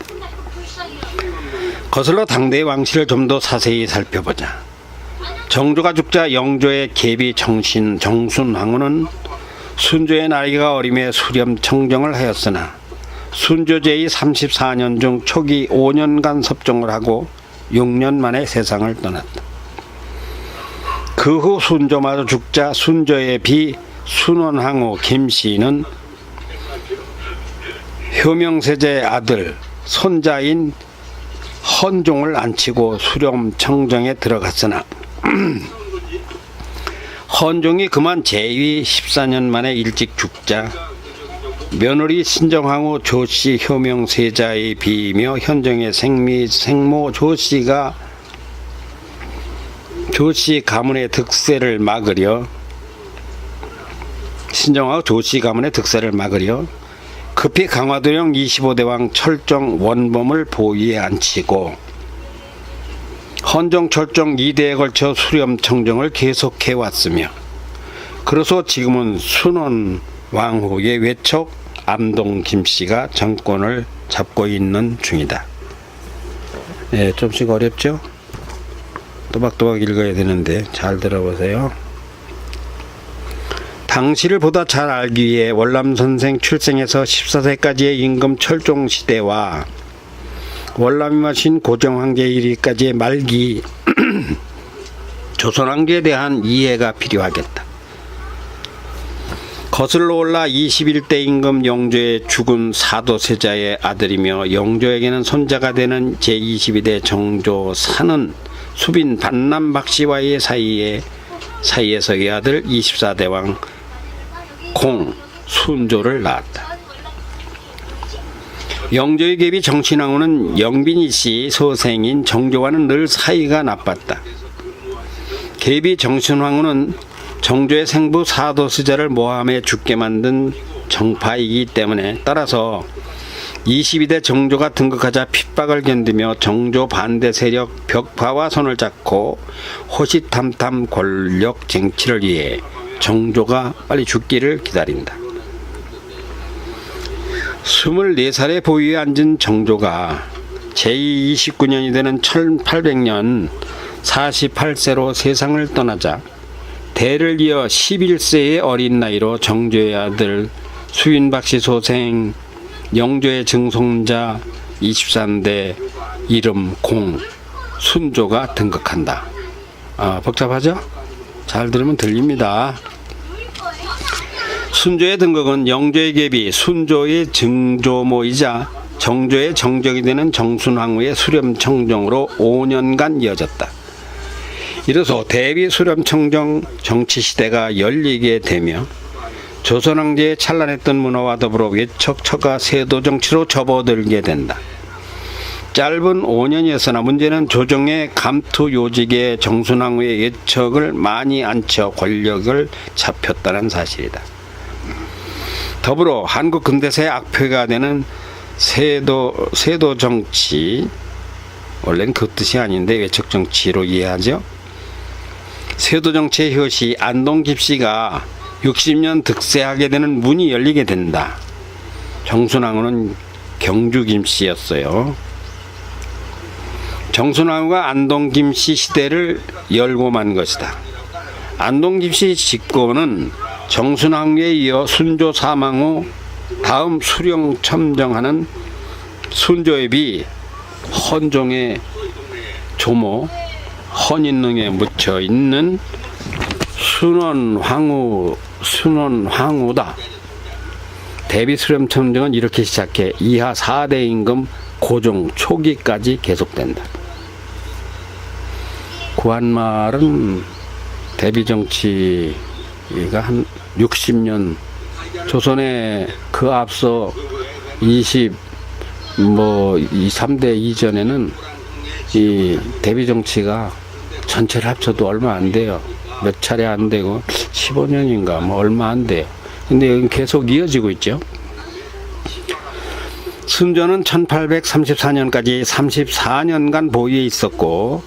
거슬러 당대의 왕실을 좀 더 자세히 살펴보자. 정조가 죽자 영조의 계비 정순왕후는 순조의 나이가 어림에 수렴 청정을 하였으나 순조 제위 34년 중 초기 5년간 섭종을 하고 6년 만에 세상을 떠났다. 그 후 순조마저 죽자 순조의 비 순원항후 김씨는 효명세자의 아들 손자인 헌종을 안치고 수렴 청정에 들어갔으나 헌종이 그만 제위 14년 만에 일찍 죽자 며느리 신정항후 조씨 효명세자의 비이며 현종의 생모 조씨 가문의 득세를 막으려 신정하고 조씨 가문의 득세를 막으려 급히 강화도령 25대 왕 철종 원범을 보위에 앉히고 헌종 철종 2대에 걸쳐 수렴 청정을 계속해 왔으며 그래서 지금은 순원 왕후의 외척 암동 김씨가 정권을 잡고 있는 중이다. 예, 좀씩 어렵죠? 또박또박 읽어야 되는데 잘 들어보세요. 당시를 보다 잘 알기 위해 월남선생 출생에서 14세까지의 임금 철종 시대와 월남이 마신 고정황제 이르기까지의 말기 조선왕조에 대한 이해가 필요하겠다. 거슬러 올라 21대 임금 영조의 죽은 사도세자의 아들이며 영조에게는 손자가 되는 제22대 정조 사는 수빈 반남 박씨와의 사이에서의 아들 24대 왕 공 순조를 낳았다. 영조의 계비 정신왕후는 영빈이씨 소생인 정조와는 늘 사이가 나빴다. 계비 정신왕후는 정조의 생부 사도세자를 모함해 죽게 만든 정파이기 때문에 따라서 22대 정조가 등극하자 핍박을 견디며 정조 반대 세력 벽파와 손을 잡고 호시탐탐 권력 쟁취를 위해 정조가 빨리 죽기를 기다린다. 24살의 보위에 앉은 정조가 제29년이 되는 1800년 48세로 세상을 떠나자 대를 이어 11세의 어린 나이로 정조의 아들 수윤박씨 소생 영조의 증손자 23대 이름 공 순조가 등극한다. 복잡하죠? 잘 들으면 들립니다. 순조의 등극은 영조의 계비 순조의 증조모이자 정조의 정적이 되는 정순왕후의 수렴청정으로 5년간 이어졌다. 이로써 대비 수렴청정 정치시대가 열리게 되며 조선왕제의 찬란했던 문화와 더불어 외척 처가 세도 정치로 접어들게 된다. 짧은 5년이었으나 문제는 조정의 감투 요직에 정순왕후의 외척을 많이 앉혀 권력을 잡혔다는 사실이다. 더불어 한국 근대사의 악폐가 되는 세도 정치, 원래는 그 뜻이 아닌데 외척 정치로 이해하죠. 세도 정치의 효시 안동 김씨가 60년 득세하게 되는 문이 열리게 된다. 정순왕후는 경주 김씨였어요. 정순왕후가 안동 김씨 시대를 열고 만 것이다. 안동 김씨 집권은 정순왕후에 이어 순조 사망 후 다음 수령 첨정하는 순조앱이 헌종의 조모 헌인릉에 묻혀 있는 순원황후다. 대비 수령 첨정은 이렇게 시작해 이하 4대 임금 고종 초기까지 계속된다. 구한말은 대비 정치가 한 60년, 조선에 그 앞서 3대 이전에는 이 대비 정치가 전체를 합쳐도 얼마 안 돼요. 몇 차례 안 되고 15년인가 뭐 얼마 안 돼요. 근데 여기 계속 이어지고 있죠. 순조는 1834년까지 34년간 보위에 있었고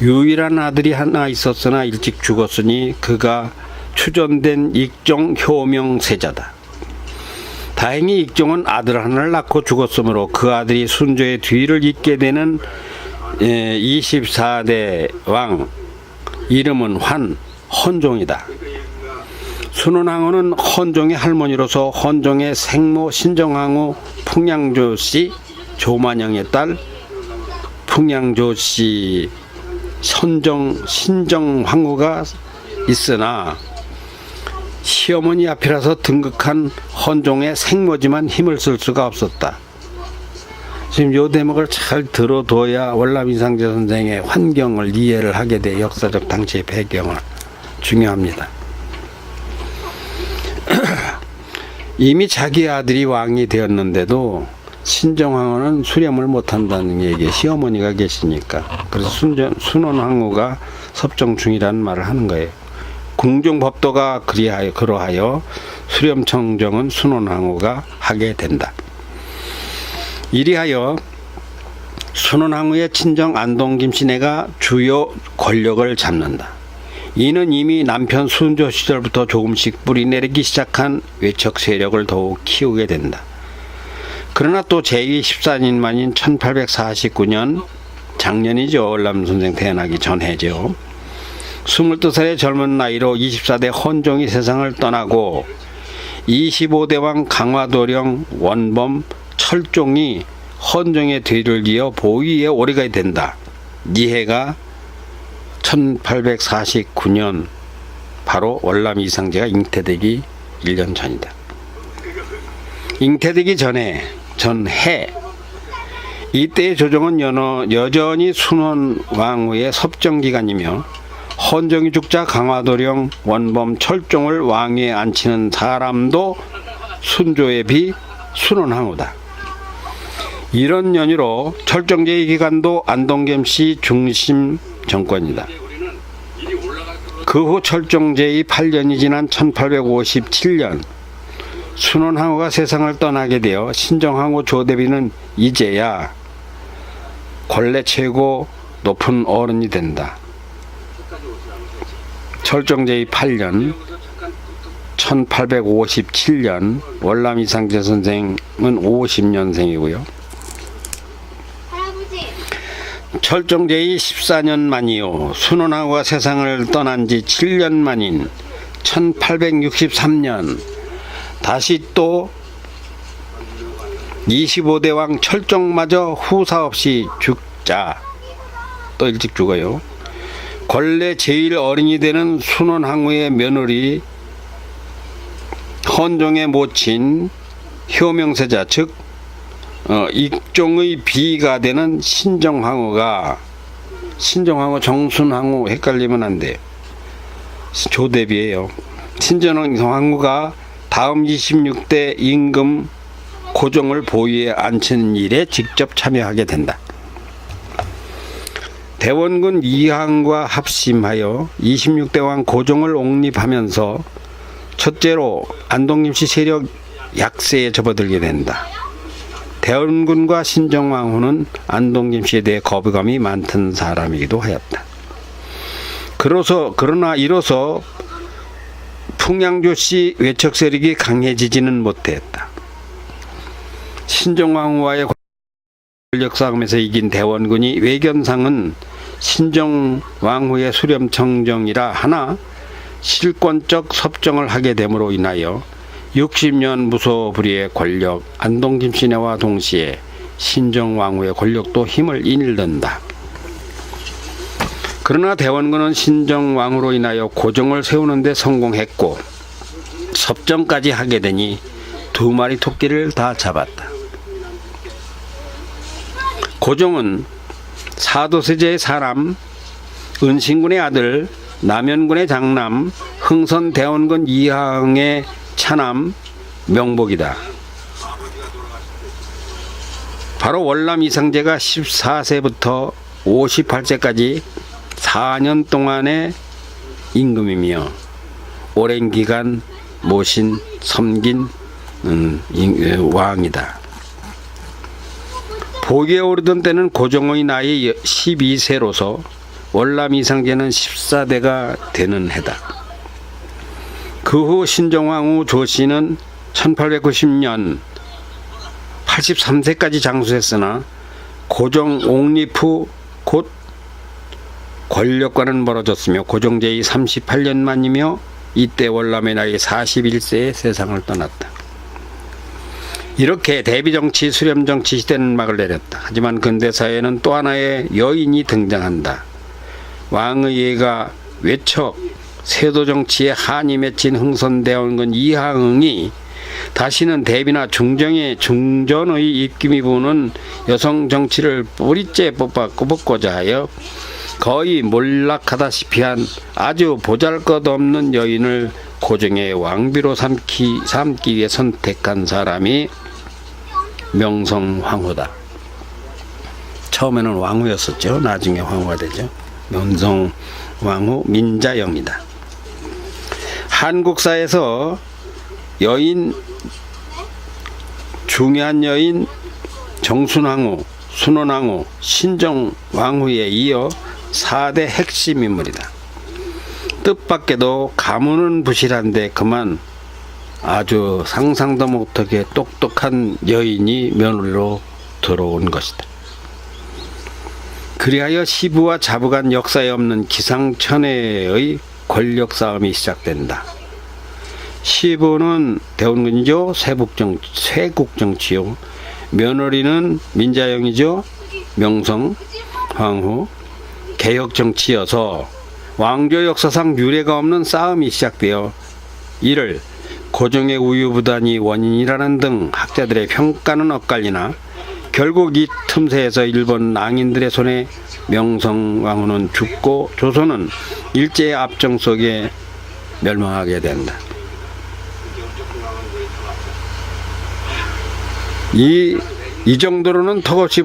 유일한 아들이 하나 있었으나 일찍 죽었으니 그가 추전된 익종 효명세자다. 다행히 익종은 아들 하나를 낳고 죽었으므로 그 아들이 순조의 뒤를 잇게 되는 24대 왕, 이름은 헌종이다. 순원황후는 헌종의 할머니로서 헌종의 생모 신정황후 풍양조씨 조만영의 딸 풍양조씨 신정황후가 있으나 시어머니 앞이라서 등극한 헌종의 생모지만 힘을 쓸 수가 없었다. 지금 요 대목을 잘 들어둬야 월남이상제 선생의 환경을 이해를 하게 돼. 역사적 당시의 배경을. 중요합니다. 이미 자기 아들이 왕이 되었는데도 신정황후는 수렴을 못한다는 얘기에 시어머니가 계시니까. 그래서 순원황후가 섭정 중이라는 말을 하는 거예요. 궁중법도가 그러하여 수렴청정은 순원황후가 하게 된다. 이리하여 순원황후의 친정 안동김씨네가 주요 권력을 잡는다. 이는 이미 남편 순조 시절부터 조금씩 뿌리내리기 시작한 외척 세력을 더욱 키우게 된다. 그러나 또 제2 14년 만인 1849년, 작년이죠. 월남선생 태어나기 전해죠. 22살의 젊은 나이로 24대 헌종이 세상을 떠나고 25대 왕 강화도령 원범 철종이 헌종의 뒤를 이어 보위에 오르게 된다. 이 해가 1849년, 바로 월남 이상제가 잉태되기 1년 전이다. 잉태되기 전해 이때의 조정은 여전히 순원왕후의 섭정기간이며 헌종이 죽자 강화도령 원범 철종을 왕위에 앉히는 사람도 순조의 비 순원황후다. 이런 연유로 철종제의 기간도 안동김씨 중심 정권이다. 그 후 철종제의 8년이 지난 1857년 순원황후가 세상을 떠나게 되어 신정황후 조대비는 이제야 권례 최고 높은 어른이 된다. 철종제의 8년 1857년 월남 이상제 선생은 50년생이고요. 철종제의 14년 만이요 순원황후가 세상을 떠난 지 7년 만인 1863년 다시 또 25대 왕 철종마저 후사 없이 죽자 또 일찍 죽어요. 권례 제일 어린이 되는 순원황후의 며느리 헌종의 모친 효명세자 즉 익종의 비가 되는 신정황후 정순황후 헷갈리면 안 돼요. 조대비예요. 신정황후가 다음 26대 임금 고종을 보위에 앉히는 일에 직접 참여하게 된다. 대원군 이항과 합심하여 26대 왕 고종을 옹립하면서 첫째로 안동김씨 세력 약세에 접어들게 된다. 대원군과 신정황후는 안동김씨에 대해 거부감이 많던 사람이기도 하였다. 그러나 이로써 풍양조씨 외척 세력이 강해지지는 못했다. 신정황후와의 권력싸움에서 이긴 대원군이 외견상은 신정왕후의 수렴청정이라 하나 실권적 섭정을 하게 됨으로 인하여 60년 무소불위의 권력 안동김씨네와 동시에 신정왕후의 권력도 힘을 잃는다. 그러나 대원군은 신정왕후로 인하여 고종을 세우는 데 성공했고 섭정까지 하게 되니 두 마리 토끼를 다 잡았다. 고종은 사도세자의 사람, 은신군의 아들, 남현군의 장남, 흥선대원군 이항의 차남 명복이다. 바로 월남 이상제가 14세부터 58세까지 4년 동안의 임금이며 오랜 기간 모신 섬긴 왕이다. 보기에 오르던 때는 고종의 나이 12세로서 월남 이상제는 14대가 되는 해다. 그 후 신정왕후 조씨는 1890년 83세까지 장수했으나 고종 옹립 후 곧 권력과는 멀어졌으며 고종제위 38년 만이며 이때 월남의 나이 41세에 세상을 떠났다. 이렇게 대비정치, 수렴정치 시대는 막을 내렸다. 하지만 근대사회에는 또 하나의 여인이 등장한다. 왕의 예가 외척, 세도정치에 한이 맺힌 흥선대원군 이항응이 다시는 대비나 중전의 입김이 부는 여성 정치를 뿌리째 뽑고자 하여 거의 몰락하다시피 한 아주 보잘것없는 여인을 고종의 왕비로 삼기 위해 선택한 사람이 명성황후다. 처음에는 왕후였었죠. 나중에 황후가 되죠. 명성황후 민자영이다. 한국사에서 여인, 중요한 여인 정순왕후, 순원왕후, 신정왕후에 이어 4대 핵심 인물이다. 뜻밖에도 가문은 부실한데 그만 아주 상상도 못하게 똑똑한 여인이 며느리로 들어온 것이다. 그리하여 시부와 자부간 역사에 없는 기상천외의 권력 싸움이 시작된다. 시부는 대원군이죠. 쇄국정치요. 며느리는 민자영이죠. 명성황후. 개혁정치여서 왕조 역사상 유례가 없는 싸움이 시작되어 이를 고종의 우유부단이 원인이라는 등 학자들의 평가는 엇갈리나 결국 이 틈새에서 일본 낭인들의 손에 명성왕후는 죽고 조선은 일제의 압정 속에 멸망하게 된다. 이 정도로는 턱없이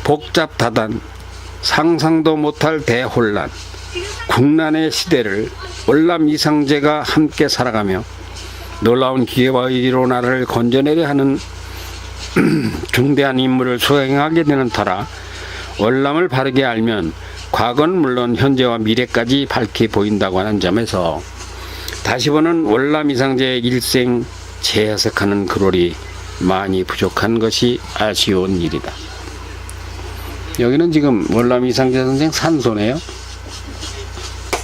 복잡다단 상상도 못할 대혼란 국난의 시대를 월남 이상제가 함께 살아가며 놀라운 기회와 의지로 나라를 건져내려 하는 중대한 임무를 수행하게 되는 터라 월남을 바르게 알면 과거는 물론 현재와 미래까지 밝게 보인다고 하는 점에서 다시 보는 월남 이상제의 일생 재해석하는 글꼴이 많이 부족한 것이 아쉬운 일이다. 여기는 지금 월남 이상제 선생 산소네요.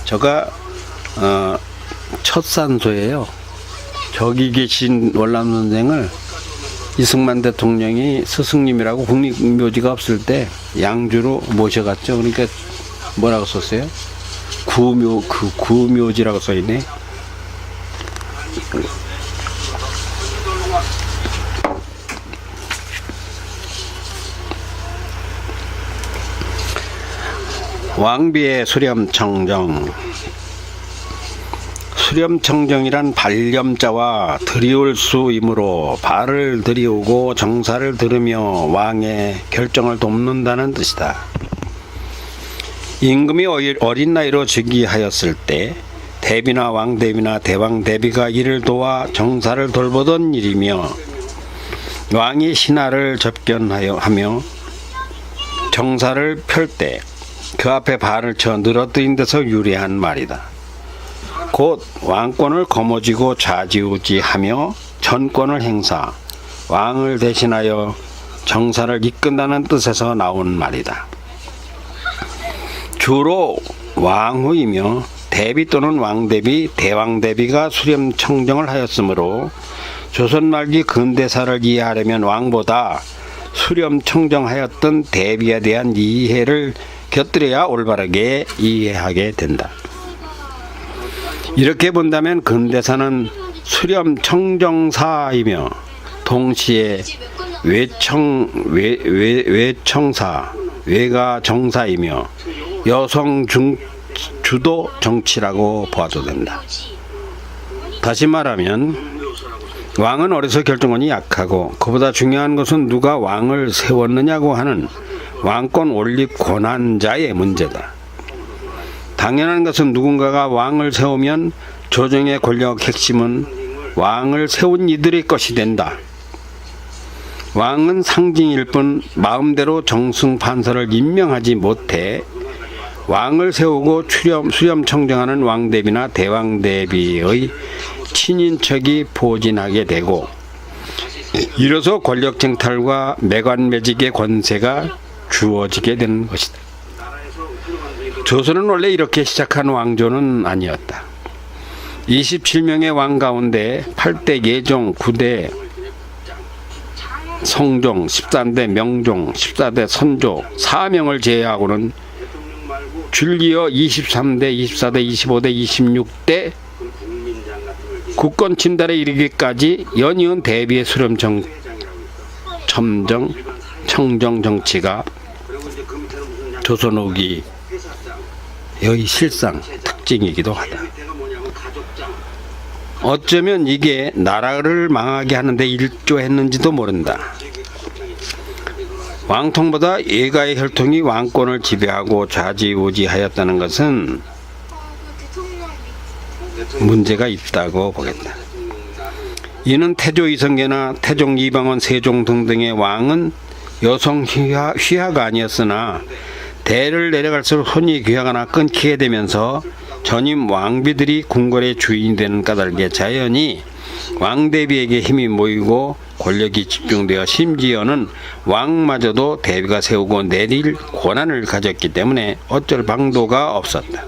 저가 첫 산소예요. 저기 계신 월남 선생을 이승만 대통령이 스승님이라고 국립묘지가 없을 때 양주로 모셔갔죠. 그러니까 뭐라고 썼어요? 구묘지라고 써있네. 왕비의 수렴청정. 수렴청정이란 발렴자와 들이올 수이므로 발을 들이우고 정사를 들으며 왕의 결정을 돕는다는 뜻이다. 임금이 어린 나이로 즉위하였을 때 대비나 왕대비나 대왕대비가 이를 도와 정사를 돌보던 일이며 왕이 신하를 접견하며 정사를 펼 때 그 앞에 발을 쳐 늘어뜨린 데서 유래한 말이다. 곧 왕권을 거머쥐고 좌지우지하며 전권을 행사, 왕을 대신하여 정사를 이끈다는 뜻에서 나온 말이다. 주로 왕후이며 대비 또는 왕대비, 대왕대비가 수렴청정을 하였으므로 조선 말기 근대사를 이해하려면 왕보다 수렴청정하였던 대비에 대한 이해를 곁들여야 올바르게 이해하게 된다. 이렇게 본다면 근대사는 수렴청정사이며 동시에 외청사, 외가정사이며 여성 주도 정치라고 보아도 된다. 다시 말하면 왕은 어려서 결정권이 약하고 그보다 중요한 것은 누가 왕을 세웠느냐고 하는 왕권 원립 권한자의 문제다. 당연한 것은 누군가가 왕을 세우면 조정의 권력 핵심은 왕을 세운 이들의 것이 된다. 왕은 상징일 뿐 마음대로 정승판사를 임명하지 못해 왕을 세우고 수렴청정하는 왕대비나 대왕대비의 친인척이 보진하게 되고 이로써 권력쟁탈과 매관매직의 권세가 주어지게 되는 것이다. 조선은 원래 이렇게 시작한 왕조는 아니었다. 27명의 왕 가운데 8대 예종, 9대 성종, 13대 명종, 14대 선조, 4명을 제외하고는 줄리어 23대, 24대, 25대, 26대 국권 침달에 이르기까지 연이은 대비의 수렴청 청정 정치가 조선 후기의 실상 특징이기도 하다. 어쩌면 이게 나라를 망하게 하는데 일조했는지도 모른다. 왕통보다 예가의 혈통이 왕권을 지배하고 좌지우지하였다는 것은 문제가 있다고 보겠다. 이는 태조 이성계나 태종 이방원 세종 등등의 왕은 여성 휘하가 아니었으나 대를 내려갈수록 손이 귀하거나 끊기게 되면서 전임 왕비들이 궁궐의 주인이 되는 까닭에 자연히 왕대비에게 힘이 모이고 권력이 집중되어 심지어는 왕마저도 대비가 세우고 내릴 권한을 가졌기 때문에 어쩔 방도가 없었다.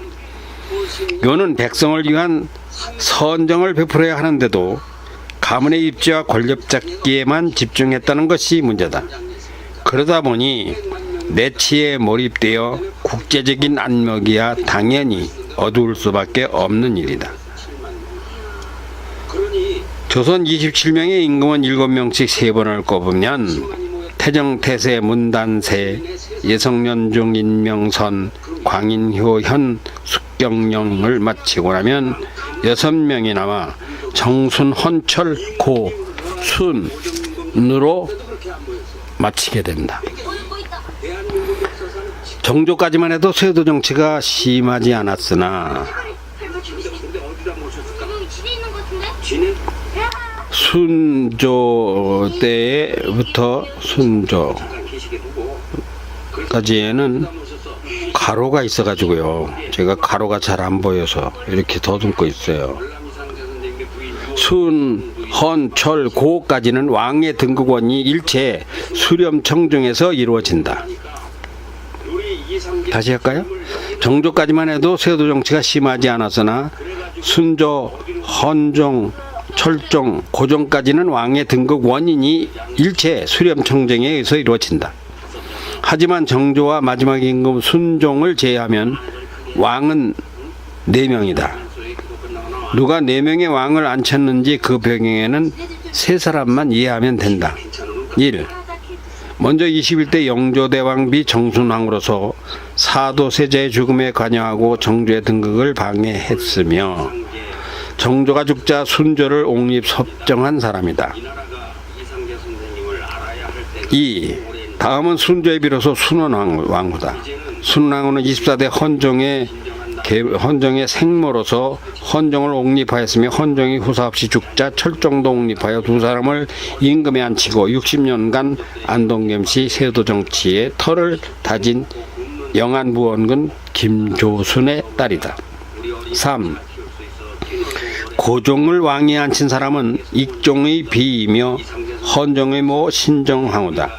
요는 백성을 위한 선정을 베풀어야 하는데도 가문의 입지와 권력 잡기에만 집중했다는 것이 문제다. 그러다 보니 내치에 몰입되어 국제적인 안목이야 당연히 어두울 수밖에 없는 일이다. 조선 27명의 임금은 7명씩 3번을 꼽으면 태정, 태세, 문단세, 예성년중, 인명선, 광인효, 현, 숙경령을 마치고 나면 6명이 남아 정순, 헌철, 고, 순으로 마치게 된다. 정조까지만 해도 세도 정치가 심하지 않았으나 순조 때부터 순조까지에는 가로가 있어가지고요. 제가 가로가 잘 안 보여서 이렇게 더듬고 있어요. 순, 헌, 철, 고까지는 왕의 등극원이 일체 수렴청정에서 이루어진다. 다시 할까요? 정조까지만 해도 세도 정치가 심하지 않았으나 순조, 헌종, 철종, 고종까지는 왕의 등극 원인이 일체 수렴청정에 의해서 이루어진다. 하지만 정조와 마지막 임금 순종을 제외하면 왕은 4명이다. 누가 4명의 왕을 앉혔는지 그 배경에는 3사람만 이해하면 된다. 1. 먼저 21대 영조대왕비 정순왕으로서 사도세자의 죽음에 관여하고 정조의 등극을 방해했으며 정조가 죽자 순조를 옹립섭정한 사람이다. 2. 다음은 순조에 비로소 순원왕후다. 순원왕후는 24대 헌정의 생모로서 헌정을 옹립하였으며 헌정이 후사 없이 죽자 철종도 옹립하여 2사람을 임금에 앉히고 60년간 안동겸시 세도 정치의 터를 다진 영안부원군 김조순의 딸이다. 3. 고종을 왕위에 앉힌 사람은 익종의 비이며 헌정의 모 신정황후다.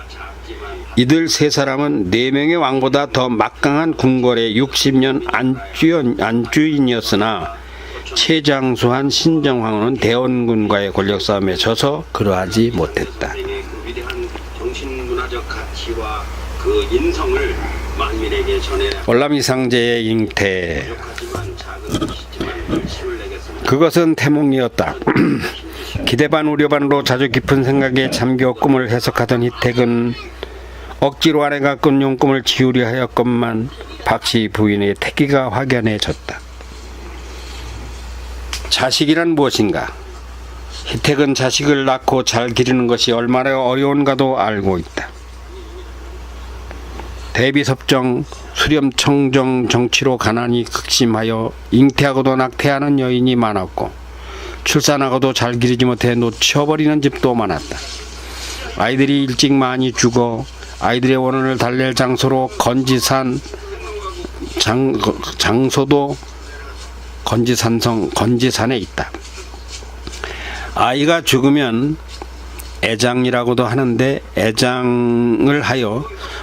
이들 세 사람은 4명의 왕보다 더 막강한 궁궐의 60년 안주인이었으나 최장수한 신정황후는 대원군과의 권력 싸움에 져서 그러하지 못했다. 위대한 정신문화적 가치와 그 인성을 만민에게 전해 월남이상제의 잉태, 하지만 작은 것이지만 힘을 내겠습니다. 그것은 태몽이었다. 기대반 우려반으로 자주 깊은 생각에 잠겨 꿈을 해석하던 희택은 억지로 아내가 꾼 꿈을 지우려 하였건만 박씨 부인의 태기가 확연해졌다. 자식이란 무엇인가? 희택은 자식을 낳고 잘 기르는 것이 얼마나 어려운가도 알고 있다. 대비섭정, 수렴청정 정치로 가난이 극심하여 잉태하고도 낙태하는 여인이 많았고 출산하고도 잘 기르지 못해 놓쳐버리는 집도 많았다. 아이들이 일찍 많이 죽어 아이들의 원혼을 달랠 장소로 장소도 건지산에 있다. 아이가 죽으면 애장이라고도 하는데 애장을 하여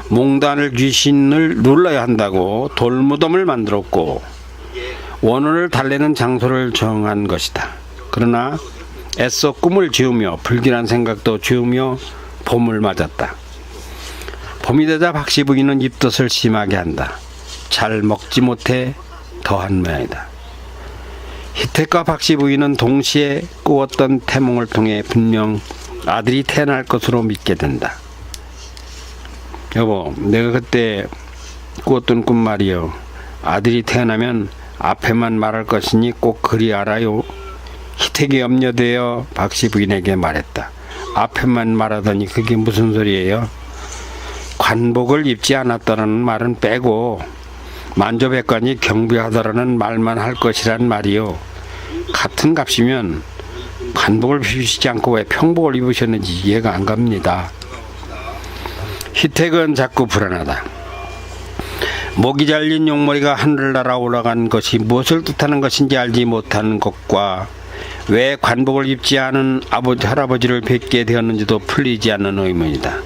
몽단을 귀신을 눌러야 한다고 돌무덤을 만들었고 원혼을 달래는 장소를 정한 것이다. 그러나 애써 꿈을 지우며 불길한 생각도 지우며 봄을 맞았다. 봄이 되자 박씨 부인은 입덧을 심하게 한다. 잘 먹지 못해 더한 모양이다. 희택과 박씨 부인은 동시에 꾸었던 태몽을 통해 분명 아들이 태어날 것으로 믿게 된다. 여보, 내가 그때 꾸었던 꿈 말이요. 아들이 태어나면 앞에만 말할 것이니 꼭 그리 알아요. 희택이 염려되어 박씨 부인에게 말했다. 앞에만 말하더니 그게 무슨 소리예요? 관복을 입지 않았다는 말은 빼고 만조백관이 경비하더라는 말만 할 것이란 말이요. 같은 값이면 관복을 입으시지 않고 왜 평복을 입으셨는지 이해가 안 갑니다. 희택은 자꾸 불안하다. 목이 잘린 용머리가 하늘을 날아 올라간 것이 무엇을 뜻하는 것인지 알지 못하는 것과 왜 관복을 입지 않은 아버지 할아버지를 뵙게 되었는지도 풀리지 않는 의문이다.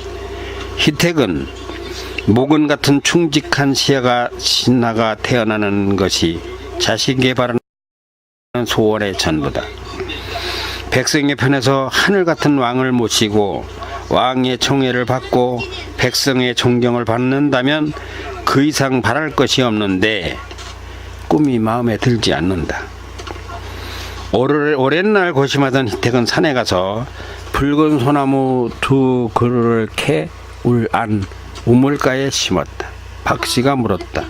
희택은 목은 같은 충직한 신하가 태어나는 것이 자식에게 바라는 소원의 전부다. 백성의 편에서 하늘 같은 왕을 모시고 왕의 총애를 받고 백성의 존경을 받는다면 그 이상 바랄 것이 없는데 꿈이 마음에 들지 않는다. 오랜 날 고심하던 희택은 산에 가서 붉은 소나무 2그루를 캐 울 안 우물가에 심었다. 박씨가 물었다.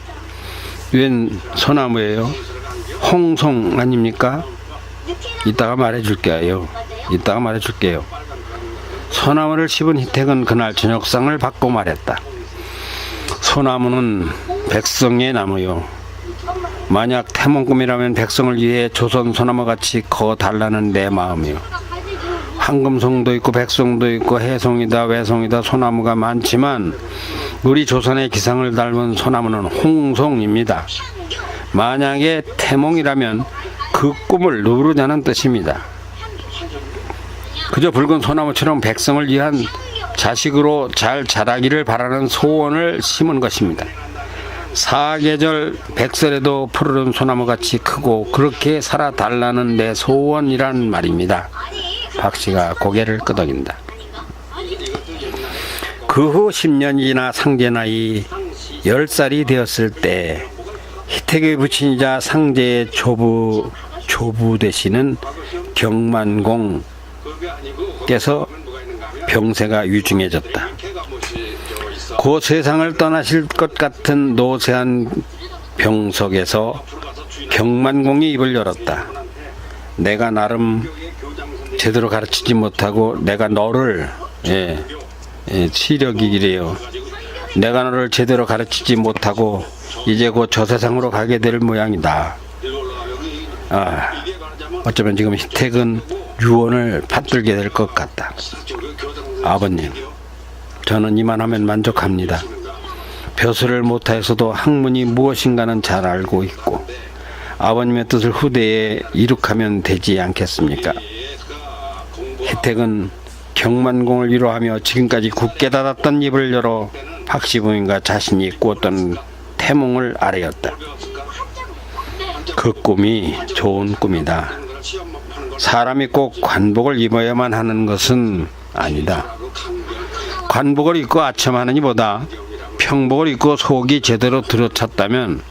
웬 소나무예요? 홍송 아닙니까? 이따가 말해줄게요. 소나무를 씹은 희택은 그날 저녁상을 받고 말했다. 소나무는 백성의 나무요. 만약 태몽꿈이라면 백성을 위해 조선 소나무같이 거달라는 내 마음이요. 황금송도 있고 백송도 있고 해송이다 외송이다 소나무가 많지만 우리 조선의 기상을 닮은 소나무는 홍송입니다. 만약에 태몽이라면 그 꿈을 누르자는 뜻입니다. 그저 붉은 소나무처럼 백성을 위한 자식으로 잘 자라기를 바라는 소원을 심은 것입니다. 사계절 백설에도 푸르른 소나무같이 크고 그렇게 살아달라는 내 소원이란 말입니다. 박씨가 고개를 끄덕인다. 그 후 10년이 지나 상제 나이 10살이 되었을 때 희택의 부친이자 상제의 조부 되시는 경만공께서 병세가 유중해졌다. 곧 세상을 떠나실 것 같은 노쇠한 병석에서 경만공이 입을 열었다. 내가 나름 제대로 가르치지 못하고 내가 너를 시력이래요. 내가 너를 제대로 가르치지 못하고 이제 곧 저 세상으로 가게 될 모양이다. 어쩌면 지금 희택은 유언을 받들게 될 것 같다. 아버님, 저는 이만하면 만족합니다. 벼슬을 못하여서도 학문이 무엇인가는 잘 알고 있고 아버님의 뜻을 후대에 이룩하면 되지 않겠습니까? 희택은 경만공을 위로하며 지금까지 굳게 닫았던 입을 열어 박씨 부인과 자신이 꾸었던 태몽을 아뢰었다. 그 꿈이 좋은 꿈이다. 사람이 꼭 관복을 입어야만 하는 것은 아니다. 관복을 입고 아첨하느니보다 평복을 입고 속이 제대로 들어찼다면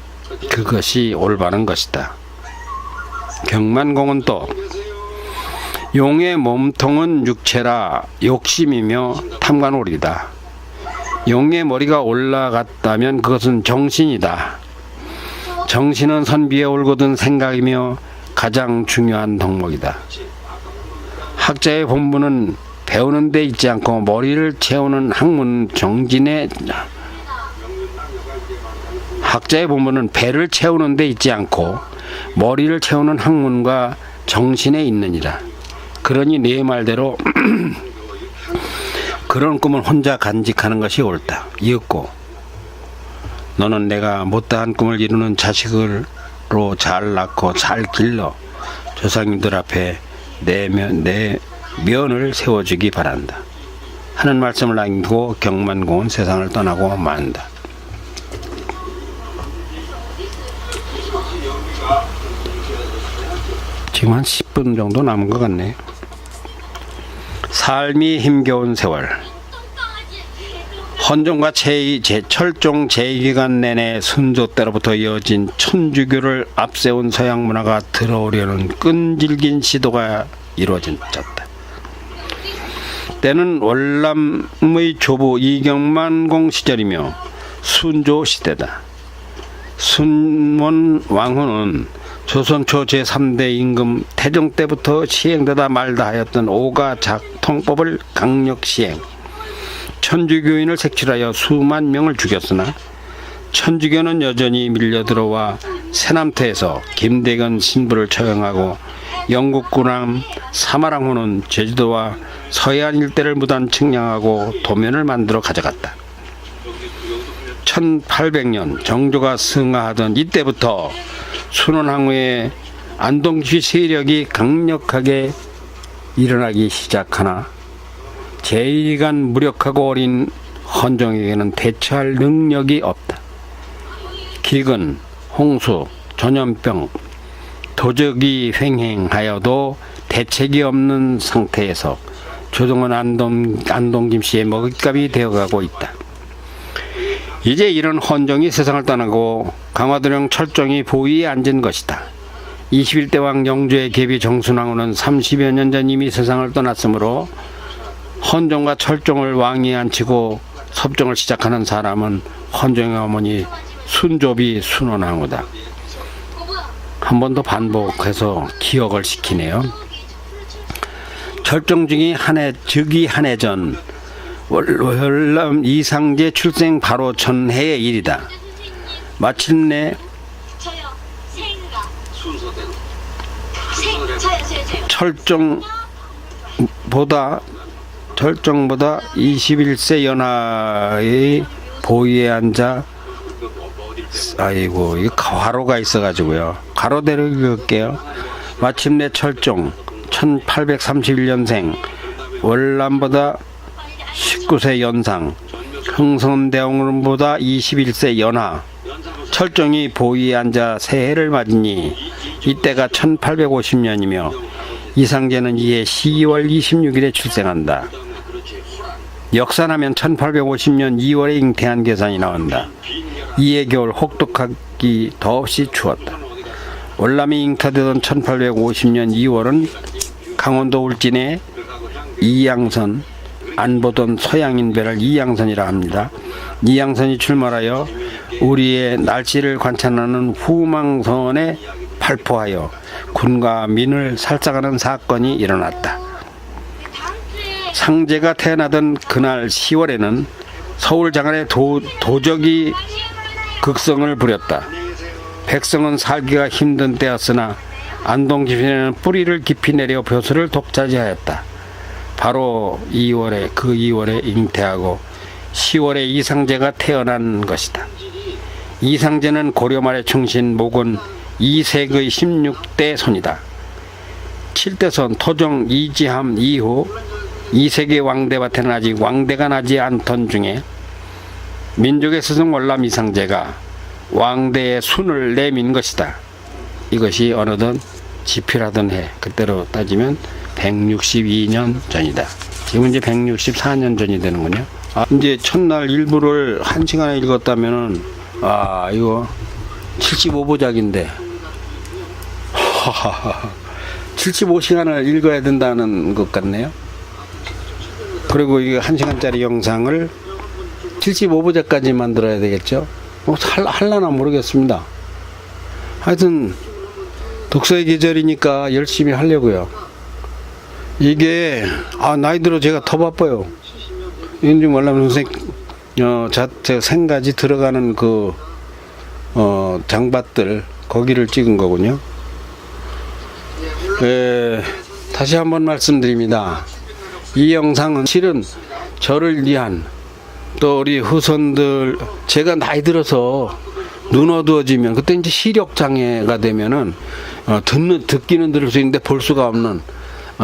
그것이 올바른 것이다. 경만공은 또 용의 몸통은 육체라 욕심이며 탐관오리다. 용의 머리가 올라갔다면 그것은 정신이다. 정신은 선 위에 올거든 생각이며 가장 중요한 덕목이다. 학자의 본분은 배우는 데 있지 않고 머리를 채우는 학문 정진에 학자의 본분은 배를 채우는 데 있지 않고 머리를 채우는 학문과 정신에 있느니라. 그러니 네 말대로 그런 꿈을 혼자 간직하는 것이 옳다. 이윽고 너는 내가 못다한 꿈을 이루는 자식으로 잘 낳고 잘 길러 조상님들 앞에 내 면을 세워주기 바란다. 하는 말씀을 남기고 경만공은 세상을 떠나고 만다. 지금 한 10분 정도 남은 것 같네요. 삶이 힘겨운 세월. 헌종과 철종 제2기간 내내 순조 때로부터 이어진 천주교를 앞세운 서양 문화가 들어오려는 끈질긴 시도가 이루어졌다. 때는 월남의 조부 이경만공 시절이며 순조 시대다. 순원 왕후는 조선 초 제3대 임금 태종 때부터 시행되다 말다 하였던 오가 작통법을 강력 시행, 천주교인을 색출하여 수만 명을 죽였으나 천주교는 여전히 밀려들어와 세남태에서 김대건 신부를 처형하고 영국 군함 사마랑호는 제주도와 서해안 일대를 무단 측량하고 도면을 만들어 가져갔다. 1800년 정조가 승하하던 이때부터 순원항우의 안동시 세력이 강력하게 일어나기 시작하나 제1기간 무력하고 어린 헌종에게는 대처할 능력이 없다. 기근, 홍수, 전염병, 도적이 횡행하여도 대책이 없는 상태에서 조정은 안동김씨의 먹잇감이 되어가고 있다. 이제 이런 헌종이 세상을 떠나고 강화도령 철종이 보위에 앉은 것이다. 21대 왕 영조의 계비 정순왕후는 30여 년 전 이미 세상을 떠났으므로 헌종과 철종을 왕위에 앉히고 섭정을 시작하는 사람은 헌종의 어머니 순조비 순원왕후다. 한 번 더 반복해서 기억을 시키네요. 철종 중이 즉위 한 해 전 월남 이상제 출생 바로 전해의 일이다. 마침내 철종보다 21세 연하의 보위에 앉아, 아이고, 이 괄호가 있어가지고요. 괄호대로 읽을게요. 마침내 철종 1831년생 월남보다 19세 연상 흥선대원보다 21세 연하 철종이 보위에 앉아 새해를 맞으니 이때가 1850년이며 이상제는 이해 10월 26일에 출생한다. 역산하면 1850년 2월에 잉태한 계산이 나온다. 이해 겨울 혹독하기 더없이 추웠다. 월남이 잉타되던 1850년 2월은 강원도 울진의 이양선, 안 보던 서양인배를 이양선이라 합니다. 이양선이 출몰하여 우리의 날씨를 관찰하는 후망선에 발포하여 군과 민을 살상하는 사건이 일어났다. 상제가 태어나던 그날 10월에는 서울 장안에 도적이 극성을 부렸다. 백성은 살기가 힘든 때였으나 안동지편에는 뿌리를 깊이 내려 벼슬을 독차지하였다. 바로 2월에 잉태하고 10월에 이상제가 태어난 것이다. 이상제는 고려 말의 충신 목은 이색의 16대 손이다. 7대 손 토종 이지함 이후 이색의 왕대밭에는 아직 왕대가 나지 않던 중에 민족의 스승 월남 이상제가 왕대의 순을 내민 것이다. 이것이 어느덧 집필하던 해, 그때로 따지면 162년 전이다. 지금 이제 164년 전이 되는군요. 이제 첫날 일부를 1시간에 읽었다면은, 이거 75부작인데 75시간을 읽어야 된다는 것 같네요. 그리고 이 1시간짜리 영상을 75부작까지 만들어야 되겠죠. 할라나 모르겠습니다. 하여튼 독서의 계절이니까 열심히 하려고요. 이게 나이 들어 제가 더 바빠요. 윤중 월남 선생 제 생가지 들어가는 그 장밭들 거기를 찍은 거군요. 다시 한번 말씀드립니다. 이 영상은 실은 저를 위한, 또 우리 후손들, 제가 나이 들어서 눈 어두워지면 그때 이제 시력 장애가 되면은 듣기는 들을 수 있는데 볼 수가 없는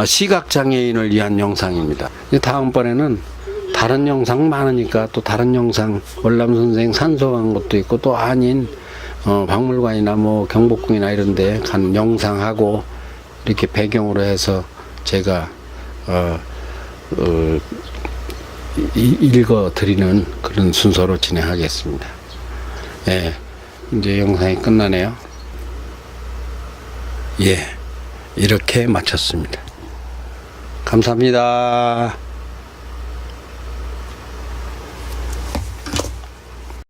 시각 장애인을 위한 영상입니다. 다음번에는 다른 영상 많으니까 또 다른 영상, 월남 선생 산소한 것도 있고 또 아닌 박물관이나 뭐 경복궁이나 이런데 간 영상하고 이렇게 배경으로 해서 제가 읽어 드리는 그런 순서로 진행하겠습니다. 예, 이제 영상이 끝나네요. 예, 이렇게 마쳤습니다. 감사합니다.